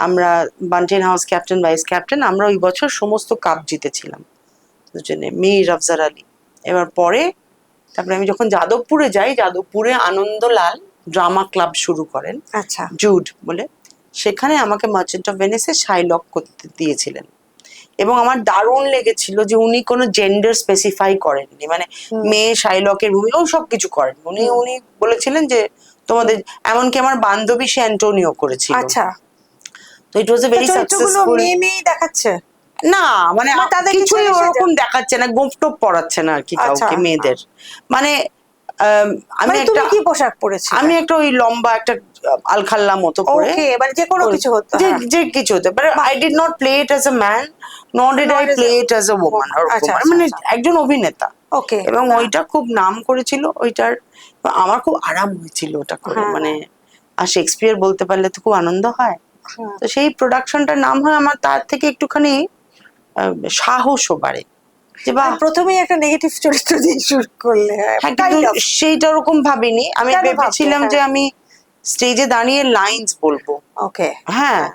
আমরা বান্টেন হাউস ক্যাপ্টেন ভাইস ক্যাপ্টেন, আমরা ওই বছর সমস্ত কাপ জিতেছিলাম দুজনে, মীর আফজার আলী। এবার পরে তারপরে আমি যখন যাদবপুরে যাই, যাদবপুরে আনন্দলাল ড্রামা ক্লাব শুরু করেন,
আচ্ছা,
জুড বলে। সেখানে আমাকে মার্চেন্ট অফ ভেনিসে শাইলক করতে দিয়েছিলেন, এবং আমার দারুণ লেগেছিল যে উনি কোনো জেন্ডার স্পেসিফাই করেননি, মানে
হুম,
মেয়ে শাইলকের ভূমিকা ও সব কিছু করেন উনি।
হুম,
উনি বলেছিলেন যে তোমাদের, এমনকি আমার বান্ধবী সে অ্যান্টোনিও করেছিল।
আচ্ছা।
তো ইট ওয়াজ এ
তো
ভেরি
চরিত্রগুলো
সাকসেসফুল।
মেয়ে মেয়েই দেখাচ্ছে,
না মানে
মানে তাদেরকে
কিছুই
ছেড়ে
ওরকম
যায়।
দেখাচ্ছে না, গোপটোপ পড়াচ্ছে না আর কি
আচ্ছা,
কাউকে মেয়েদের। মানে আমি
মানে
একটা
তুমি কি পোশাক পরেছিলে?
আমি একটা ওই লম্বা একটা আলখাল্লা মতো পরে,
ওকে, মানে যে কোনো
ওই
কিছু হতো,
যে
হ্যাঁ।
যে কিছু হতে পারে।
বাহ,
I did not play it as a man, not did I
not age
play
a
it as a woman,
Oman,
ওরকম
আচ্ছা, আচ্ছা,
মানে
আচ্ছা,
একজন অভিনেতা।
ওকে,
এবং
না,
ওইটা খুব নাম করেছিল ওইটার, আমার খুব আরাম হয়েছিল ওটা করে,
হ্যাঁ,
মানে
হ্যাঁ,
আর শেক্সপিয়ার বলতে পারলে তো খুব আনন্দ হয়।
হ্যাঁ।
তো সেই প্রোডাকশনটার নাম হয় আমার, তার থেকে একটুখানি সাহসও বাড়ে যে
মানে
বাহ।
প্রথমেই একটা নেগেটিভ চরিত্র দিয়ে শুরু করলে,
হ্যাঁ, কিন্তু
কাইন্ড অফ।
সেইটা ওরকম ভাবিনি, আমি
কেন ভাববে,
ভেবেছিলাম যে
হ্যাঁ,
আমি স্টেজে দাঁড়িয়ে লাইনস বলবো।
ওকে,
হ্যাঁ,
হ্যাঁ,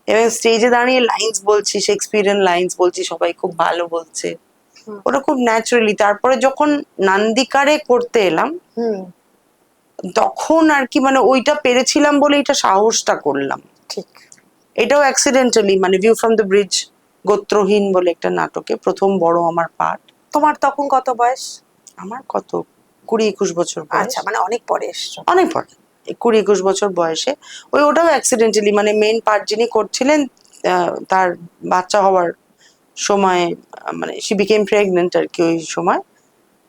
এবং স্টেজে দাঁড়িয়ে লাইনস বলছি, শেক্সপিয়ারিয়ান লাইনস বলছি, সবাই খুব ভালো বলছে,
হুম,
ওটা খুব ন্যাচারালি। তারপরে যখন নান্দিকারে করতে এলাম,
হুম,
তখন আর কি মানে ওইটা পেরেছিলাম বলে এটা সাহসটা করলাম।
ঠিক।
এটাও অ্যাক্সিডেন্টালি, মানে ভিউ ফ্রম দ্য ব্রিজ, গোত্রহীন বলে একটা নাটকে প্রথম বড় আমার পাঠ।
তোমার তখন কত বয়স?
আমার কত 20-21 বছর বয়স,
আচ্ছা, মানে অনেক পরে এসছো।
অনেক পরে, 20-21 বছর বয়সে। ওটাও অ্যাক্সিডেন্টালি, মানে মেন পার্ট যিনি করছিলেন তার বাচ্চা হওয়ার সময়, মানে শি বিকেম প্রেগনেন্ট আর কি ওই সময়।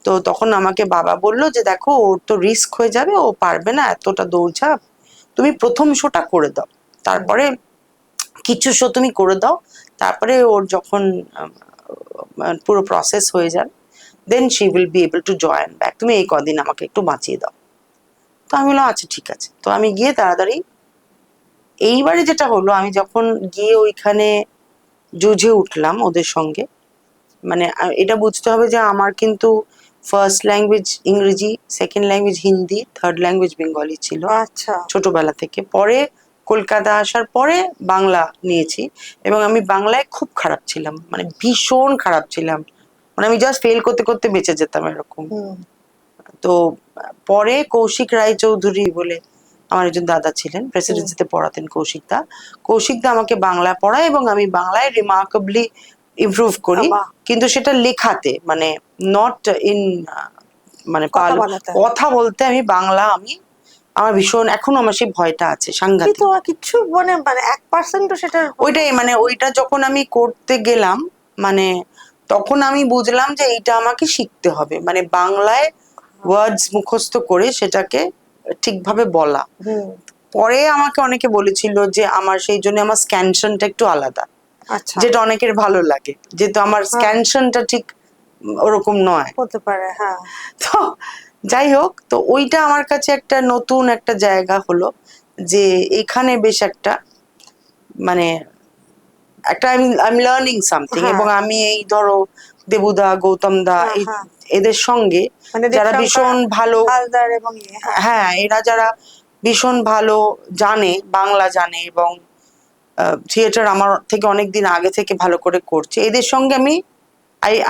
তো তখন আমাকে বাবা বললো যে দেখো ওর তো রিস্ক হয়ে যাবে, ও পারবে না এতটা দৌড়ঝাঁপ, তুমি প্রথম শোটা করে দাও,
হুম,
তারপরে কিছু শো তুমি করে দাও, তারপরে ওর যখন পুরো প্রসেস হয়ে যাবে, then she will be able to join back, তুমি এই কদিন আমাকে একটু বাঁচিয়ে দাও। তো আমি বললাম আচ্ছা ঠিক আছে। তো আমি গিয়ে তাড়াতাড়ি, এইবারে যেটা হলো আমি যখন গিয়ে ওইখানে জুঝে উঠলাম ওদের সঙ্গে, মানে এটা বুঝতে হবে যে আমার কিন্তু ফার্স্ট ল্যাঙ্গুয়েজ ইংরেজি, second language Hindi, third language Bengali ছিল
আচ্ছা,
ছোটবেলা থেকে। পরে কলকাতা আসার পরে বাংলা নিয়েছি, এবং আমি বাংলায় খুব খারাপ ছিলাম, মানে ভীষণ খারাপ ছিলাম, মানে আমি জাস্ট ফেল করতে করতে বেঁচে যেতাম এরকম।
হুম,
তো পরে কৌশিক রায়চৌধুরী বলে আমার একজন দাদা ছিলেন,
হুম,
প্রেসিডেন্সিতে পড়াতেন কৌশিকদা। কৌশিকদা আমাকে বাংলা পড়ায় এবং আমি বাংলায় রিমার্কেবলি ইমপ্রুভ করি,
বাহ,
কিন্তু সেটা লেখাতে, মানে নট ইন মানে
কথা বানাতে হয়।
কথা বলতে আমি বাংলা আমার ভীষণ এখনো আমার সেই ভয়টা আছে সাংঘাতিক।
কিন্তু কিচ্ছু মানে 1% সেটা
ওইটাই মানে ওইটা যখন আমি করতে গেলাম মানে তখন আমি বুঝলাম যে এইটা আমাকে শিখতে হবে, মানে বাংলায় ওয়ার্ডস মুখস্থ করে সেটাকে ঠিকভাবে বলা।
হুম।
পরে আমাকে অনেকে বলেছিল যে আমার সেই জন্য আমার স্ক্যানশনটা একটু আলাদা,
আচ্ছা।
যেটা অনেকের ভালো লাগে, যেহেতু আমার
হ্যাঁ।
স্ক্যানশনটা ঠিক ওরকম নয়।
হতে পারে, হ্যাঁ।
তো যাই হোক, তো ওইটা আমার কাছে একটা নতুন একটা জায়গা হলো যে এখানে বেশ একটা মানে একটা আই লার্নিং সামথিং।
হ্যাঁ।
এবং আমি এই ধরো দেবুদা, গৌতম দা,
হ্যাঁ,
এই
হ্যাঁ।
এদের সঙ্গে
মানে
যারা
দেবশঙ্কর
ভীষণ ভালো,
হালদার এবং হ্যাঁ।
হ্যাঁ এরা যারা ভীষণ ভালো জানে, বাংলা জানে এবং থিয়েটার আমার থেকে অনেক দিন আগে থেকে ভালো করে করছে, এদের সঙ্গে আমি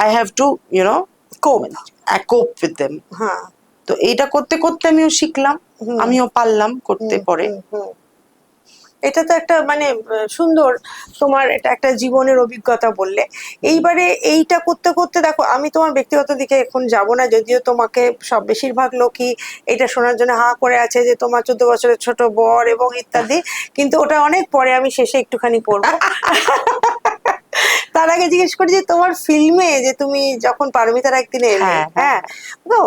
আই হ্যাভ টু
কোপ।
কোপ উইথ দেম।
হ্যাঁ।
তো এইটা করতে করতে আমিও শিখলাম,
হুম।
আমিও পারলাম করতে
হুম,
পরে।
হুম, হুম। এটা তো একটা মানে সুন্দর, তোমার এটা একটা জীবনের অভিজ্ঞতা বললে। এইবারে এইটা করতে করতে দেখো, আমি তোমার ব্যক্তিগত দিকে এখন যাব না, যদিও তোমাকে সব বেশিরভাগ লোকই এটা শোনার জন্য হা করে আছে যে তোমার 14 বছরের ছোট বর এবং ইত্যাদি, কিন্তু ওটা অনেক পরে, আমি শেষে একটুখানি করবো। তার আগে জিজ্ঞেস করি যে তোমার ফিল্মে যে তুমি যখন পারমিতার একদিনে এলে,
হ্যাঁ,
হ্যাঁ, তো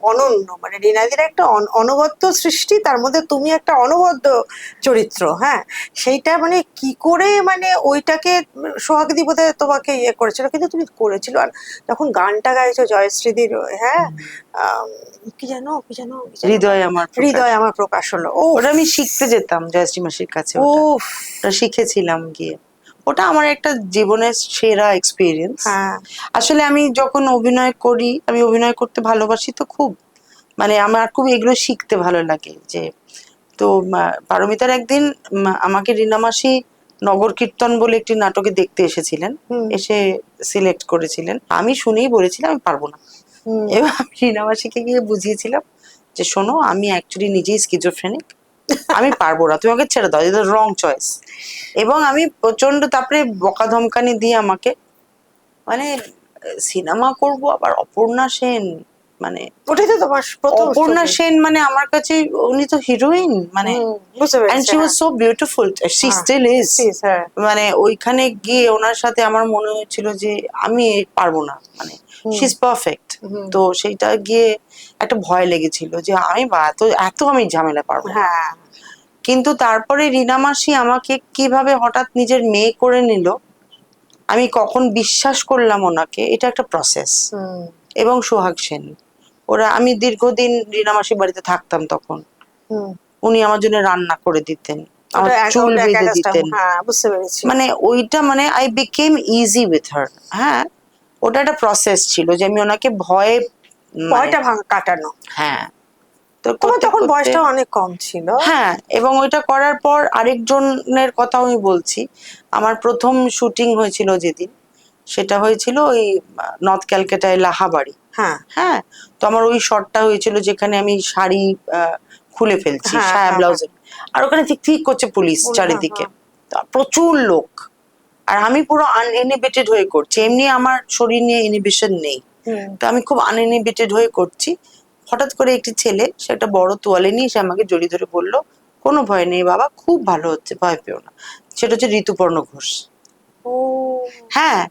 অনন্য, মানে রিনাদির একটা অনবদ্য সৃষ্টি, তার মধ্যে তুমি একটা অনবদ্য চরিত্র, হ্যাঁ, সেইটা মানে কি করে মানে ওইটাকে সোহাগদি বোধহয় তোমাকে ইয়ে করেছিল, কিন্তু তুমি করেছিল। আর যখন গানটা গাইছো জয়শ্রীদির, হ্যাঁ, আম, কি যেন
হৃদয় আমার প্রকাশ।
হৃদয় আমার প্রকাশ হলো, ও
ওটা আমি শিখতে যেতাম জয়শ্রী মাসির কাছে,
ও
ওটা শিখেছিলাম গিয়ে। ওটা আমার একটা জীবনের সেরা এক্সপিরিয়েন্স।
হ্যাঁ।
আসলে আমি যখন অভিনয় করি, আমি অভিনয় করতে ভালোবাসি তো খুব, মানে আমার খুব এগুলো শিখতে ভালো লাগে। যে তো পারমিতার একদিন আমাকে রিনা মাসি নগর কীর্তন বলে একটি নাটকে দেখতে এসেছিলেন,
হুম।
এসে সিলেক্ট করেছিলেন। আমি শুনেই বলেছিলাম আমি পারবো না।
হুম।
এবার আমি রিনা মাসিকে গিয়ে বুঝিয়েছিলাম যে শোনো, আমি অ্যাকচুয়ালি নিজেই স্কিজোফ্রেনিক, আমি পারবো না, তুমি আমাকে ছেড়ে দাও, এটা রং চয়েস। এবং আমি প্রচন্ড তারপরে বকা ধমকানি দিয়ে আমাকে মানে সিনেমা করব আবার অপর্ণা সেন, মানে
ওটাই তো তোমার প্রথম
অপর্ণা
ছবি।
সেন মানে আমার কাছে উনি তো হিরোইন, মানে
বুঝতে
and
পেরেছি,
she was
হ্যাঁ।
so beautiful, she
হ্যাঁ,
still is।
please, হ্যাঁ।
মানে ওইখানে গিয়ে ওনার সাথে আমার মনে হয়েছিল যে আমি পারবো না, মানে শি ইজ পারফেক্ট।
হুম।
তো সেইটা গিয়ে একটা ভয় লেগেছিল যে আমি এত এত আমি ঝামেলা পারবো না।
হ্যাঁ।
কিন্তু তারপরে রিনা মাসি আমাকে কিভাবে হঠাৎ নিজের মেয়ে করে নিল, আমি কখন বিশ্বাস করলাম ওনাকে, এটা একটা প্রসেস।
হুম।
এবং সোহাগ সেন, ওরা, আমি দীর্ঘদিন রিনা মাসির বাড়িতে থাকতাম তখন,
হুম।
উনি আমার জন্য রান্না করে দিতেন, আমার
ওটা
চুল
ওটা
বেঁধে
একটা
দিতেন,
হ্যাঁ, বুঝতে পেরেছি।
মানে ওইটা মানে I became easy with her. হ্যাঁ, ওটা একটা প্রসেস ছিল যে আমি ওনাকে ভয়ে মানে
ভয়টা কাটানো।
হ্যাঁ। তো
তোমার
করতে
তখন
করতে
বয়সটাও অনেক কম ছিল।
হ্যাঁ, এবং ওইটা করার পর আরেকজনের কথাও আমি বলছি। আমার প্রথম শুটিং হয়েছিল যেদিন, সেটা হয়েছিল ওই নর্থ ক্যালকাটায় লাহাবাড়ি।
হ্যাঁ।
হ্যাঁ, তো আমার ওই শটটা হয়েছিল যেখানে আমি শাড়ি খুলে ফেলছি,
হ্যাঁ,
সায়া
হ্যাঁ,
ব্লাউজে, আর ওখানে ঠিক ঠিক করছে পুলিশ
হ্যাঁ,
চারিদিকে,
হ্যাঁ।
তা প্রচুর লোক, আর আমি পুরো আনএনিবেটেড হয়ে করছি, এমনি আমার শরীর নিয়ে ইনিবিশন নেই,
হুম।
তো আমি খুব আনএনিবেটেড হয়ে করছি। হঠাৎ করে একটি ছেলে, সে একটা বড় তোয়ালে নিয়ে সে আমাকে জড়িয়ে ধরে বলল, কোনো ভয় নেই বাবা, খুব ভালো হচ্ছে, ভয় পেও না। সেটা হচ্ছে ঋতুপর্ণ ঘোষ।
ও
হ্যাঁ,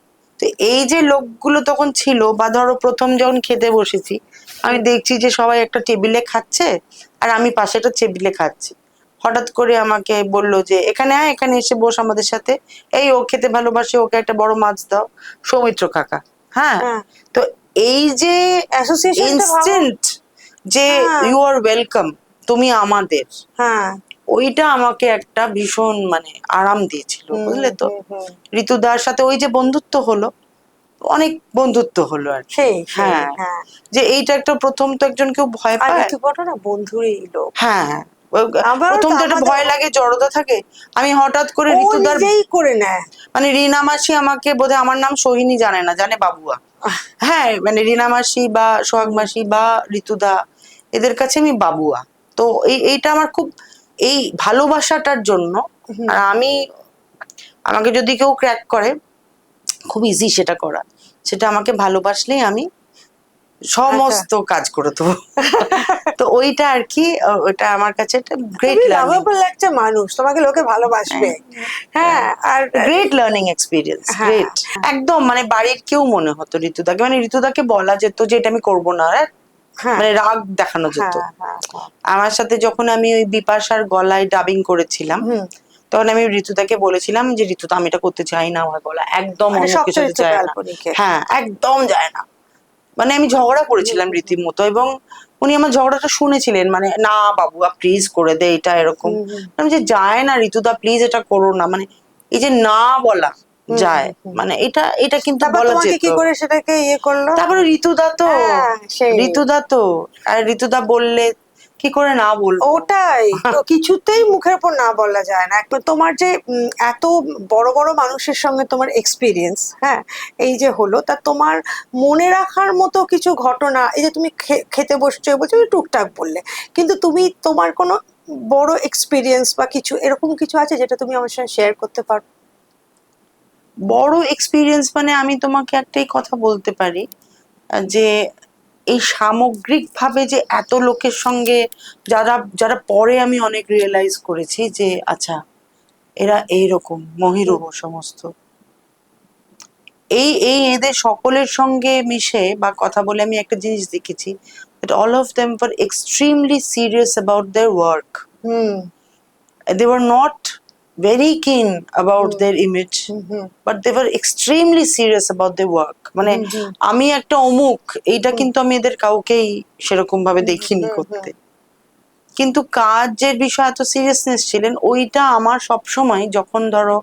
তো এই যে লোকগুলো তখন ছিল, বা ধরো প্রথম যখন খেতে বসেছি, আমি দেখছি যে সবাই একটা টেবিলে খাচ্ছে আর আমি পাশে একটা টেবিলে খাচ্ছি। হঠাৎ করে আমাকে বলল যে এখানে আয়, এখানে এসে বস আমাদের সাথে, এই ও খেতে ভালোবাসে, ওকে একটা বড় মাছ দাও, সৌমিত্র কাকা। হ্যাঁ,
হ্যাঁ,
তো এই যে
অ্যাসোসিয়েশনটা ভালো।
ইনস্ট্যান্ট যে
হ্যাঁ।
ইউ আর ওয়েলকাম, তুমি আমাদের,
হ্যাঁ।
ওইটা আমাকে একটা ভীষণ মানে আরাম দিয়েছিল,
হুম,
বুঝলে তো।
হুম, হুম।
ঋতুদার সাথে ওই যে বন্ধুত্ব হলো, অনেক বন্ধুত্ব হলো আর কি।
সেই সেই,
হ্যাঁ,
হ্যাঁ।
যে এইটা একটা, প্রথম তো একজন কেউ ভয়
আর
পায়।
ঋতুপর্ণ না বন্ধুরই লোক।
হ্যাঁ,
আবার
প্রথম
তো
তো একটা
আমাদের
ভয় লাগে, জড়তা থাকে। আমি হঠাৎ করে
ও
ঋতুদার,
নিজেই করে নেয়।
মানে রিনা মাসি আমাকে বোধহয় আমার নাম সোহিনী জানে না, জানে বাবুয়া। হ্যাঁ, মানে রিনা মাসি বা সোহাগ মাসি বা ঋতুদা, এদের কাছে আমি বাবুয়া। তো এইটা আমার খুব, এই ভালোবাসাটার জন্য। আর আমি, আমাকে যদি কেউ ক্র্যাক করে, খুব ইজি সেটা করা, সেটা আমাকে ভালোবাসলেই আমি সমস্ত কাজ করে দেবো। তো ওইটা আর কি, ওটা আমার কাছে একটা গ্রেট
খুবই
লার্নিং,
লাভাবল একটা মানুষ, তোমাকে লোকে ভালোবাসবে। হ্যাঁ, আর
গ্রেট লার্নিং এক্সপিরিয়েন্স,
হ্যাঁ,
গ্রেট। একদম মানে বাড়ির কেউ মনে হতো ঋতুদাকে, মানে ঋতুদাকে বলা যেত যে এটা আমি করবো না,
হ্যাঁ,
মানে রাগ দেখানো যেত।
হ্যাঁ, হ্যাঁ, হ্যাঁ।
আমার সাথে যখন আমি ওই বিপাশার গলায় ডাবিং করেছিলাম,
হুম,
তখন আমি ঋতুদাকে বলেছিলাম যে ঋতুদা আমি এটা করতে চাই না, আমার গলা একদম
মানে
অন্য
সব
কিছুতে
চরিত্র
যায় না।
কাল্পনিকে।
হ্যাঁ, একদম যায় না। মানে আমি ঝগড়া করেছিলাম রীতিমতো, এবং উনি আমার ঝগড়াটা শুনেছিলেন, মানে না বাবুয়া প্লিজ করে দে এটা, এরকম।
হুম, হুম,
আমি যে যায় না ঋতুদা প্লিজ এটা করো না, মানে এই যে না বলা
হুম,
যায়,
হুম, হুম।
মানে এটা এটা কিন্তু
তারপর
বলা
তোমাকে
যেত।
কি করে সেটাকে ইয়ে করলো?
তারপরে ঋতুদা তো,
হ্যাঁ, সেই
ঋতুদা তো, আর ঋতুদা বললে কি করে না বলবো।
ওটাই তো, কিছুতেই মুখের উপর না বলা যায় না। একবার তোমার যে এত বড় বড় মানুষের সঙ্গে তোমার এক্সপিরিয়েন্স, হ্যাঁ, এই যে হলো, তা তোমার মনে রাখার মতো কিছু ঘটনা, এই যে তুমি খেতে বসছো বলছো তুমি টুকটাক বললে, কিন্তু তুমি তোমার কোনো বড় এক্সপিরিয়েন্স বা কিছু এরকম কিছু আছে যেটা তুমি আমার সঙ্গে শেয়ার করতে পারো?
বড় এক্সপিরিয়েন্স মানে আমি তোমাকে একটাই কথা বলতে পারি, যে এই সামগ্রিকভাবে যে এত লোকের সঙ্গে, যারা যারা পরে আমি অনেক রিয়েলাইজ করেছি যে আচ্ছা এরা এইরকম মহিরুহ সমস্ত, এই এই এদের সকলের সঙ্গে মিশে বা কথা বলে আমি একটা জিনিস দেখেছি, that all of them were extremely serious about their work.
Hmm,
They were not very keen about
hmm,
their image,
hmm, hmm,
but they were extremely serious about their work. মানে
হুম, হুম,
আমি একটা অমুক, এইটা
হুম,
কিন্তু আমি এদের কাউকেই সেরকম ভাবে দেখিনি
হুম, হুম,
করতে, কিন্তু কাজের বিষয়ে এত সিরিয়াসনেস ছিলেন, ওইটা আমার সবসময় যখন ধরো,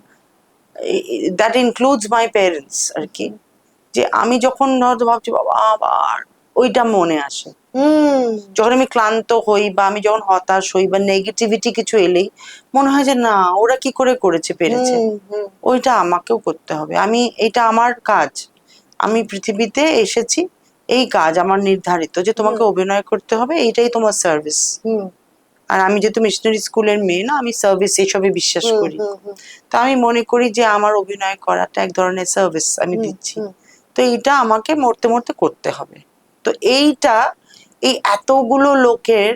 that includes my parents are কি, যে আমি যখন ধরো ভাবছি বাবা আবার, ওইটা মনে আসে।
হুম,
যখন আমি ক্লান্ত হই বা আমি যখন হতাশ হই বা নেগেটিভিটি কিছু এলেই মনে হয় যে না ওরা কি করে করেছে, পেরেছে,
হুম, হুম,
ওইটা আমাকেও করতে হবে, আমি এটা আমার কাজ, আমি পৃথিবীতে এসেছি, এই কাজ আমার নির্ধারিত যে তোমাকে
হুম,
অভিনয় করতে হবে, এইটাই তোমার সার্ভিস।
হুম,
আর আমি যেহেতু মিশনারি স্কুলের মেয়ে না, আমি সার্ভিস এইসবে বিশ্বাস
হুম,
করি।
হুম, হুম,
তো আমি মনে করি যে আমার অভিনয় করাটা এক ধরনের সার্ভিস আমি
হুম,
দিচ্ছি,
হুম।
তো এইটা আমাকে মরতে মরতে করতে হবে। তো এইটা, এই এতগুলো লোকের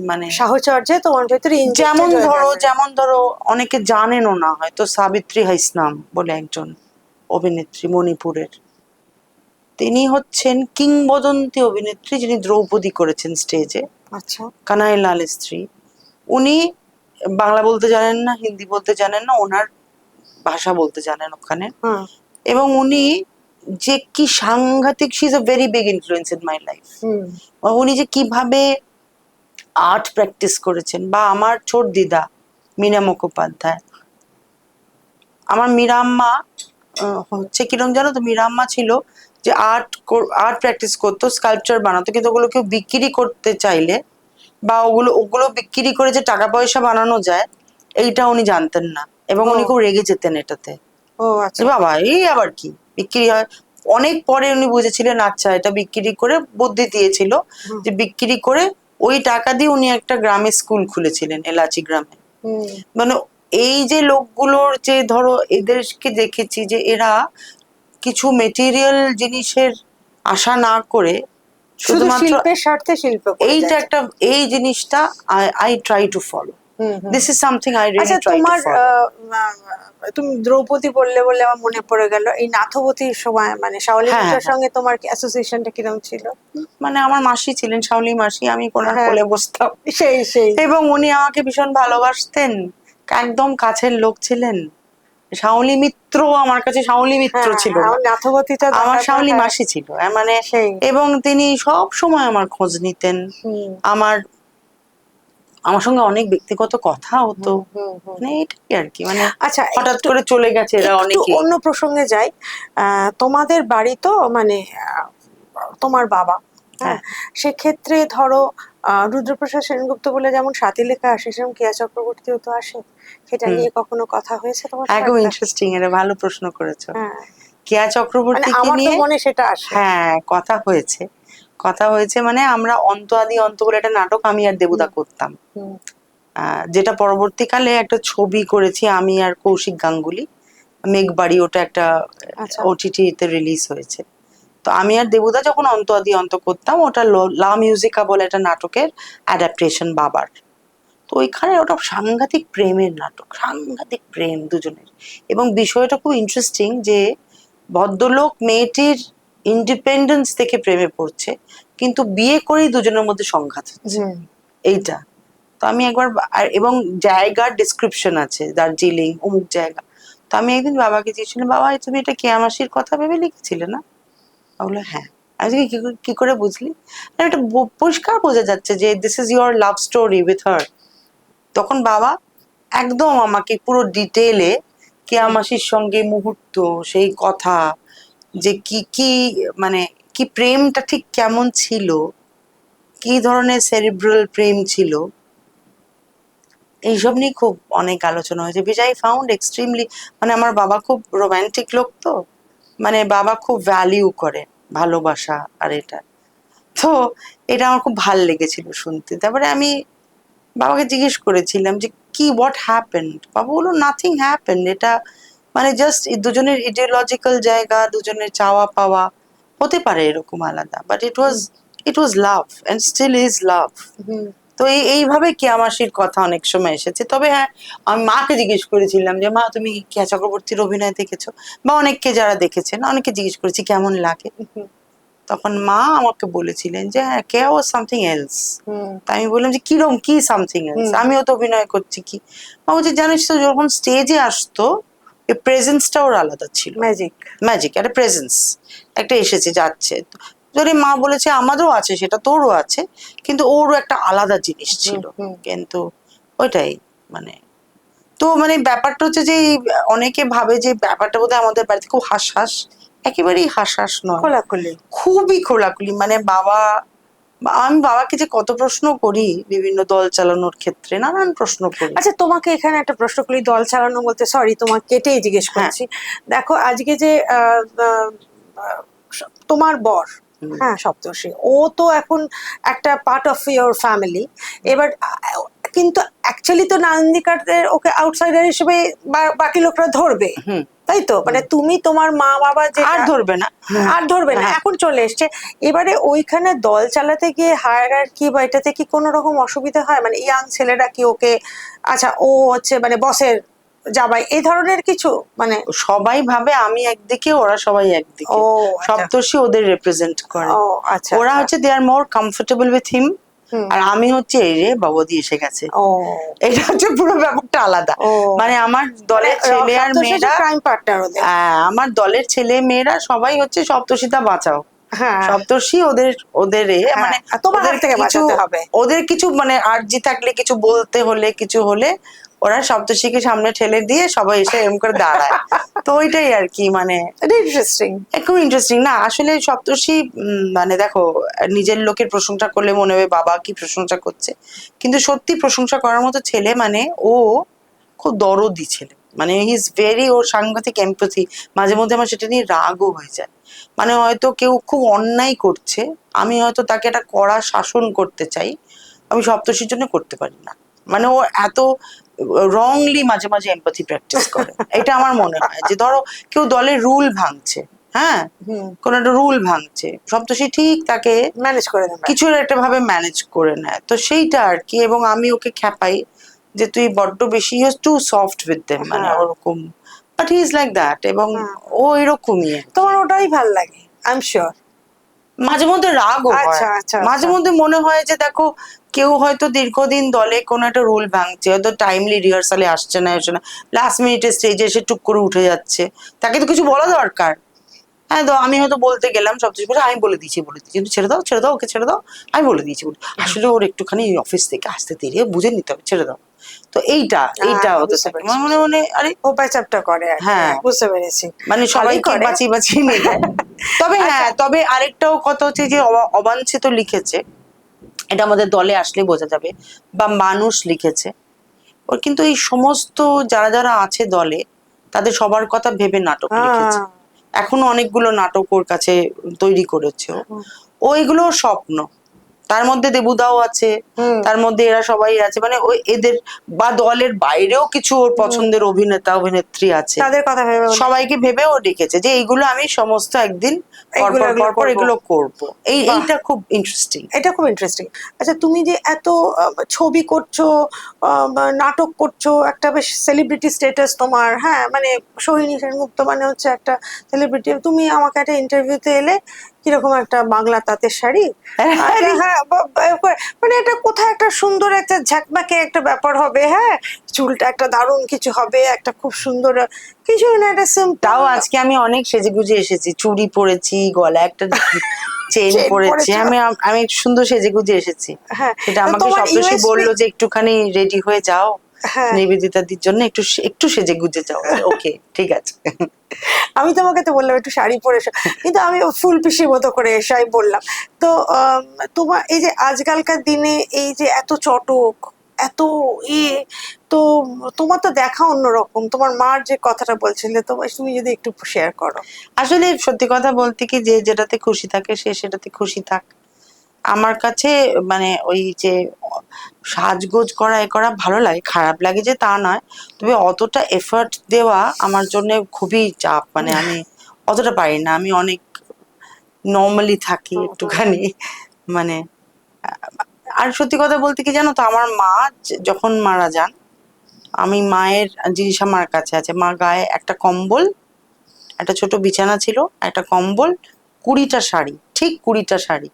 মানে,
সাহচর্যে তোমার ভেতরে
যেমন
ইনজেক্টেড হয়ে
ধরো
গেছে।
যেমন ধরো অনেকে জানেনও না হয়তো, সাবিত্রী হাইসনাম বলে একজন অভিনেত্রী মণিপুরের, তিনি হচ্ছেন কিংবদন্তি অভিনেত্রী, যিনি দ্রৌপদী করেছেন স্টেজে,
আচ্ছা।
কানাই লাল স্ত্রী। উনি বাংলা বলতে জানেন না, হিন্দি বলতে জানেন না, ওনার ভাষা বলতে জানেন ওখানে,
হুম,
এবং উনি যে কি সাংঘাতিক, she is a very big influence in my life.
Hmm,
উনি যে কিভাবে আর্ট প্র্যাকটিস করেছেন, বা আমার ছোট দিদা মীনা মুখোপাধ্যায়, আমার মীরাম্মা হচ্ছে কিরম জানো তো, মীরাম্মা ছিল যে আর্ট আর্ট প্র্যাকটিস করতো, স্কাল্পচার বানাতো, কিন্তু ওগুলো কেউ বিক্রি করতে চাইলে বা ওগুলো ওগুলো বিক্রি করে যে টাকা পয়সা বানানো যায়, এইটা উনি জানতেন না, এবং
ও,
উনি খুব রেগে যেতেন এটাতে,
ও
যে
আচ্ছা।
বাবা এই আবার কি বিক্রি হয়। অনেক পরে উনি বুঝেছিলেন আচ্ছা এটা বিক্রি করে, বুদ্ধি দিয়েছিল
হুম,
যে বিক্রি করে ওই টাকা দিয়ে উনি একটা গ্রামে স্কুল খুলেছিলেন, এলাচি গ্রামে।
হুম।
মানে এই যে লোকগুলোর যে ধরো এদেরকে দেখেছি যে এরা কিছু মেটেরিয়াল জিনিসের আশা না করে
শুধু
শুধুমাত্র
শিল্পের স্বার্থে শিল্প করে
এইটা
যাচ্ছে।
একটা, এই জিনিসটা I try to follow,
hmm, hmm.
This is something I really
আচ্ছা,
ট্রাই টু
তোমার
ফলো।
তুমি দ্রৌপদী বললে বললে আমার মনে পড়ে গেল, এই নাথবতীর সময় মানে শাওলি
হ্যাঁ হ্যাঁ
মিত্রের
হ্যাঁ,
সঙ্গে তোমার অ্যাসোসিয়েশনটা কিরকম ছিল?
মানে আমার মাসি ছিলেন, শাওলি মাসি, আমি ওনার
হ্যাঁ,
কোলে বসতাম,
সেই সেই।
এবং উনি আমাকে ভীষণ ভালোবাসতেন, একদম কাছের লোক ছিলেন। শাওলি মিত্র আমার কাছে শাওলি মিত্র
হ্যাঁ,
ছিল না,
আমার নাথবতীটা
আমার
দেখার পর,
শাওলি
হ্যাঁ,
মাসি ছিল, মানে।
সেই।
এবং তিনি সব সময় আমার খোঁজ নিতেন,
হুম,
আমার আমার সঙ্গে অনেক ব্যক্তিগত কথা হতো,
হুম, হুম, হুম।
মানে এটাই আর কি, মানে
আচ্ছা,
হঠাৎ করে চলে গেছে এরা
একটু
অনেকেই।
অন্য প্রসঙ্গে যাই। তোমাদের বাড়ি তো মানে তোমার বাবা, হ্যাঁ,
হ্যাঁ,
সেক্ষেত্রে ধরো রুদ্রপ্রসাদ সেনগুপ্ত বলে যেমন সাথীলেখা আসে, সেরকম কেয়া চক্রবর্তীও তো আসে। সেটা
হুম,
নিয়ে কখনো কথা হয়েছে তোমার
হ্যাঁ খুব
সাথে?
ইন্টারেস্টিং, এটা ভালো প্রশ্ন করেছো।
হ্যাঁ,
কেয়া
মানে
চক্রবর্তীকে
আমার তো
নিয়ে,
মনে সেটা আসে।
হ্যাঁ কথা হয়েছে, কথা হয়েছে, মানে আমরা অন্ত আদি অন্ত বলে একটা নাটক আমি আর দেবুদা
হুম,
করতাম,
হুম,
যেটা পরবর্তীকালে একটা ছবি করেছি আমি আর কৌশিক গাঙ্গুলি, মেঘবাড়ি, ওটা একটা
আচ্ছা।
ওটিটিতে রিলিজ হয়েছে। তো আমি আর দেবুদা যখন অন্ত আদি অন্ত করতাম, ওটা লা মিউজিকা বলে একটা নাটকের অ্যাডাপ্টেশন বাবার। তো ওইখানে ওটা সাংঘাতিক প্রেমের নাটক, সাংঘাতিক প্রেম দুজনের। এবং বিষয়টা খুব ইন্টারেস্টিং যে ভদ্রলোক মেয়েটির ইন্ডিপেন্ডেন্স থেকে প্রেমে পড়ছে, কিন্তু বিয়ে করেই দুজনের মধ্যে সংঘাত হচ্ছে। এইটা তো আমি একবার এবং জায়গার ডিসক্রিপশন আছে, দার্জিলিং অমুক জায়গা। তো আমি একদিন বাবাকে জিজ্ঞেসছিলাম, বাবা তুমি এটা কেয়া মাসির কথা ভেবে লিখেছিলে না? বললো হ্যাঁ। আমি বলি, কি করে বুঝলি? এটা পরিষ্কার বোঝা যাচ্ছে যে this is your love story with her. তখন বাবা একদম আমাকে পুরো ডিটেলে কেয়া মাসির সঙ্গে মুহূর্ত, সেই কথা, যে কি কি মানে কি প্রেমটা ঠিক কেমন ছিল, কি ধরনের সেরিব্রাল প্রেম ছিল, এইসব নিয়ে খুব অনেক আলোচনা হয়েছে, বিচ আই ফাউন্ড এক্সট্রিমলি, মানে আমার বাবা খুব রোমান্টিক লোক, তো মানে বাবা খুব ভ্যালিউ করে ভালোবাসা আর এটা। তো এটা আমার খুব ভাল লেগেছিল শুনতে। তারপরে আমি বাবাকে জিজ্ঞেস করেছিলাম যে কি হোয়াট হ্যাপেন্ড। বাবা বললো নাথিং হ্যাপেন্ড, এটা মানে জাস্ট দুজনের ইডিওলজিক্যাল জায়গা, দুজনের চাওয়া পাওয়া হতে পারে এরকম আলাদা, but it was love and still is love. তো এইভাবে কেয়া মাসির কথা অনেক সময় এসেছে। তবে হ্যাঁ, আমি মাকে জিজ্ঞেস করেছিলাম যে মা তুমি কেয়া চক্রবর্তীর অভিনয় দেখেছো, বা অনেককে যারা দেখেছেন অনেকে জিজ্ঞেস করেছি কেমন লাগে। তখন মা আমাকে বলেছিলেন যে হ্যাঁ, কেয়া ওয়াজ সামথিং এলস। তাই আমি বললাম যে কিরম, কি সামথিং এলস? আমিও তো অভিনয় করছি। কি? মা বলছে জানিস তো, যখন স্টেজে আসতো এই প্রেজেন্সটা ওর আলাদা ছিল, ম্যাজিক একটা প্রেজেন্স একটা এসেছে যাচ্ছে। যদি মা বলেছে আমারও আছে, সেটা তোরও আছে, কিন্তু ওরও একটা আলাদা জিনিস ছিল। কিন্তু ওইটাই মানে, তো মানে ব্যাপারটা হচ্ছে যে অনেকে ভাবে যে ব্যাপারটা বোধহয় আমাদের বাড়িতে খুব হাস একেবারেই হাস নয়,
খোলাখুলি,
খুবই খোলাখুলি। মানে আমি বাবাকে যে কত প্রশ্ন করি বিভিন্ন দল চালানোর ক্ষেত্রে, নানান প্রশ্ন করি।
আচ্ছা তোমাকে এখানে একটা প্রশ্ন করি, দল চালানো বলতে সরি তোমাকে কেটেই জিজ্ঞেস করছি। দেখো আজকে যে তোমার বর, হ্যাঁ সপ্তর্ষি, ও তো এখন একটা পার্ট অফ ইয়োর ফ্যামিলি। এবার কিন্তু অ্যাকচুয়ালি তো নান্দিকারদের ওকে আউটসাইডার হিসেবে বাকি লোকরা ধরবে, তাই তো? মানে তুমি তোমার মা বাবা যে
আর ধরবে না,
আর ধরবে না, এখন চলে এসছে। এবারে ওইখানে দল চালাতে গিয়ে হায়ারার্কি বা এটাতে কি কোনো রকম অসুবিধা হয়? মানে ইয়াং ছেলেরা কি ওকে, আচ্ছা ও হচ্ছে মানে বসের জামাই, এই ধরনের কিছু? মানে
সবাই ভাবে আমি একদিকে, ওরা সবাই একদিকে।
ও
সপ্তর্ষি ওদের রিপ্রেজেন্ট করে।
ও আচ্ছা,
ওরা হচ্ছে দে আর মোর কমফোর্টেবল উইথ হিম, আর আমি হচ্ছে এই রে বাবদি এসে গেছে। এটা হচ্ছে পুরো ব্যাপারটা আলাদা। মানে আমার দলের ছেলে আর মেয়েরা,
ক্রাইম পার্টনার ওদের,
আমার দলের ছেলে মেয়েরা সবাই হচ্ছে সপ্তর্ষিতা বাঁচাও, সপ্তর্ষি ওদের মানে
তোমার হাত থেকে বাঁচাতে হবে।
ওদের কিছু মানে আর্জি থাকলে, কিছু বলতে হলে, কিছু হলে ওরা সপ্তর্ষিকে সামনে ঠেলে দিয়ে সবাই এসে এরকম করে দাঁড়ায়। তো ওইটাই আর কি, মানে
ইন্টারেস্টিং,
খুব ইন্টারেস্টিং না আসলে। সপ্তর্ষি মানে দেখো, নিজের লোকের প্রশংসা করলে মনে হবে বাবা কি প্রশংসা করছে, কিন্তু সত্যি প্রশংসা করার মতো ছেলে। মানে ও খুব দরদি ছেলে, মানে হি ইজ ভেরি, ওর সাংঘাতিক এমপ্যাথি। মাঝে মধ্যে আমার সেটা নিয়ে রাগও হয়ে যায়। মানে হয়তো কেউ খুব অন্যায় করছে, আমি হয়তো তাকে একটা কড়া শাসন করতে চাই, আমি সপ্তর্ষির জন্য করতে পারি না। মানে ও এত রংলি মাঝে মাঝে এমপ্যাথি প্র্যাকটিস করে। এটা আমার মনে হয় যে ধরো কেউ দলের রুল ভাঙছে, হ্যাঁ কোন একটা রুল ভাঙছে, সপ্তর্ষি ঠিক তাকে
ম্যানেজ করে নেয়,
কিছু একটা ভাবে ম্যানেজ করে নেয়। তো সেইটা আর কি। এবং আমি ওকে খ্যাপাই যে তুই বড্ড বেশি টু সফট উইথ দেম, মানে ওরকম, but he is like that. এবং ও এরকমই।
তোমার ওটাই ভাল লাগে আই এম শিওর।
মাঝে মধ্যে রাগও হয়, মাঝে মধ্যে মনে হয় যে দেখো কেউ হয়তো দীর্ঘদিন দলে কোনো একটা রুল ভাঙছে, হয়তো টাইমলি রিহার্সালে আসছে না, লাস্ট মিনিটে স্টেজে এসে টুক করে উঠে যাচ্ছে, তাকে তো কিছু বলা দরকার। হ্যাঁ, তো আমি হয়তো বলতে গেলাম, সবকিছু বলে আমি বলে দিয়েছি কিন্তু ছেড়ে দাও ওকে ছেড়ে দাও, আমি বলে দিয়েছি আসলে ওর একটুখানি অফিস থেকে আসতে দেরি, বুঝে নিতে হবে, ছেড়ে দাও। তো এইটা হতে থাকে মনে মনে, আরে
ওপাই চাপটা করে। হ্যাঁ বুঝতে পেরেছি,
মানে সবাইকে বাঁচিয়ে নিয়ে যায়। তবে হ্যাঁ, তবে আরেকটাও কথা হচ্ছে যে অবাঞ্ছিত লিখেছে, এটা আমাদের দলে আসলে বোঝা যাবে, বা মানুষ লিখেছে। ওর কিন্তু এই সমস্ত যারা যারা আছে দলে, তাদের সবার কথা ভেবে নাটক লিখেছে। এখনো অনেকগুলো নাটক ওর কাছে তৈরি করেছে। ওইগুলো স্বপ্ন, তার মধ্যে দেবুদাও আছে,
হুম।
তার মধ্যে এরা সবাই আছে, মানে ওই এদের বা দলের বাইরেও কিছু ওর পছন্দের অভিনেতা অভিনেত্রী আছে,
তাদের কথা ভেবে বলে,
সবাইকে ভেবে ও ডেকেছে যে এইগুলো আমি সমস্ত একদিন
এইগুলো
পরপর
এগুলো
পরপর
করবো।
এগুলো করবো।
বাহ।
এইটা খুব ইন্টারেস্টিং।
এটা খুব ইন্টারেস্টিং। আচ্ছা, তুমি যে এত ছবি করছো, বা নাটক করছো, একটা বেশ সেলিব্রিটি স্ট্যাটাস তোমার, হ্যাঁ, মানে সোহিনী সেনগুপ্ত মানে হচ্ছে একটা সেলিব্রিটি। তুমি আমাকে একটা ইন্টারভিউতে এলে কিরকম একটা বাংলা তাঁতের শাড়ি, একটা, হ্যাঁ, মানে এটা কোথায় একটা সুন্দর একটা ঝাঁকমাকে একটা ব্যাপার হবে, হ্যাঁ, চুলটা একটা দারুণ কিছু হবে, একটা খুব সুন্দর কিছু না, একটা সিম্পল
তাও আজকে আমি অনেক সেজেগুজে এসেছি, চুড়ি পরেছি, গলায় একটা চেন
চেন
পরেছি,
পরেছো।
আমি সুন্দর সেজেগুজে এসেছি।
হ্যাঁ,
সেটা
তো
আমাকে
তোমার
সপ্তর্ষি
ইউএসপি,
বললো যে একটুখানি রেডি হয়ে যাও
হ্যাঁ,
নিবেদিতাদির জন্য, একটু একটু সেজে গুজে যাও। ওকে, ঠিক আছে।
আমি তোমাকে তো বললাম একটু শাড়ি পরে এসো, কিন্তু আমি ফুল পিসির মতো করে এসে আমি বললাম। তো তোমার এই যে আজকালকার দিনে এই যে এত চটক, এত ইয়ে, তো তোমার তো দেখা অন্যরকম। তোমার মার যে কথাটা বলছিলে, তো তুমি যদি একটু শেয়ার করো।
আসলে সত্যি কথা বলতে কি, যে যেটাতে খুশি থাকে সে সেটাতে খুশি থাক। আমার কাছে মানে ওই যে সাজগোজ করা এ করা ভালো লাগে, খারাপ লাগে যে তা নয়, তবে অতটা এফর্ট দেওয়া আমার জন্য খুবই চাপ, মানে আমি অতটা পারি না। আমি অনেক নর্মালি থাকি একটুখানি, মানে আর সত্যি কথা বলতে কি জানো তো, আমার মা যখন মারা যান, আমি মায়ের জিনিস আমার কাছে আছে। মা গায়ে একটা কম্বল, একটা ছোট বিছানা ছিল, একটা কম্বল, 20টা শাড়ি, ঠিক 20টা শাড়ি,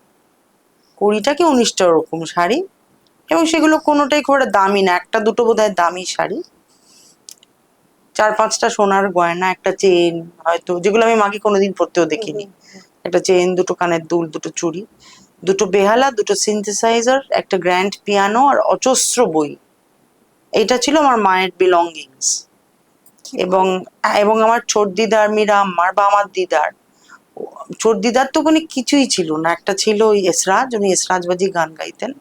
20টা কি 19টা ওরকম শাড়ি, এবং সেগুলো কোনোটাই খুব একটা দামি না, একটা দুটো বোধহয় দামি শাড়ি, 4-5টা সোনার গয়না, একটা চেন, হয়তো যেগুলো আমি মাকে কোনোদিন পরতেও দেখিনি, একটা চেন, দুটো কানের দুল, দুটো চুড়ি, দুটো বেহালা, দুটো সিনথেসাইজার, একটা গ্র্যান্ড পিয়ানো, আর অজস্র বই। এইটা ছিল আমার মায়ের বিলঙ্গিংস। এবং এবং আমার ছোট দিদার মীরা আম্মার বা আমার দিদার, ছোট দিদার তো কোনো কিছুই ছিল না। একটা ছিল ওই এসরাজ, উনি এসরাজবাজি গান গাইতেন,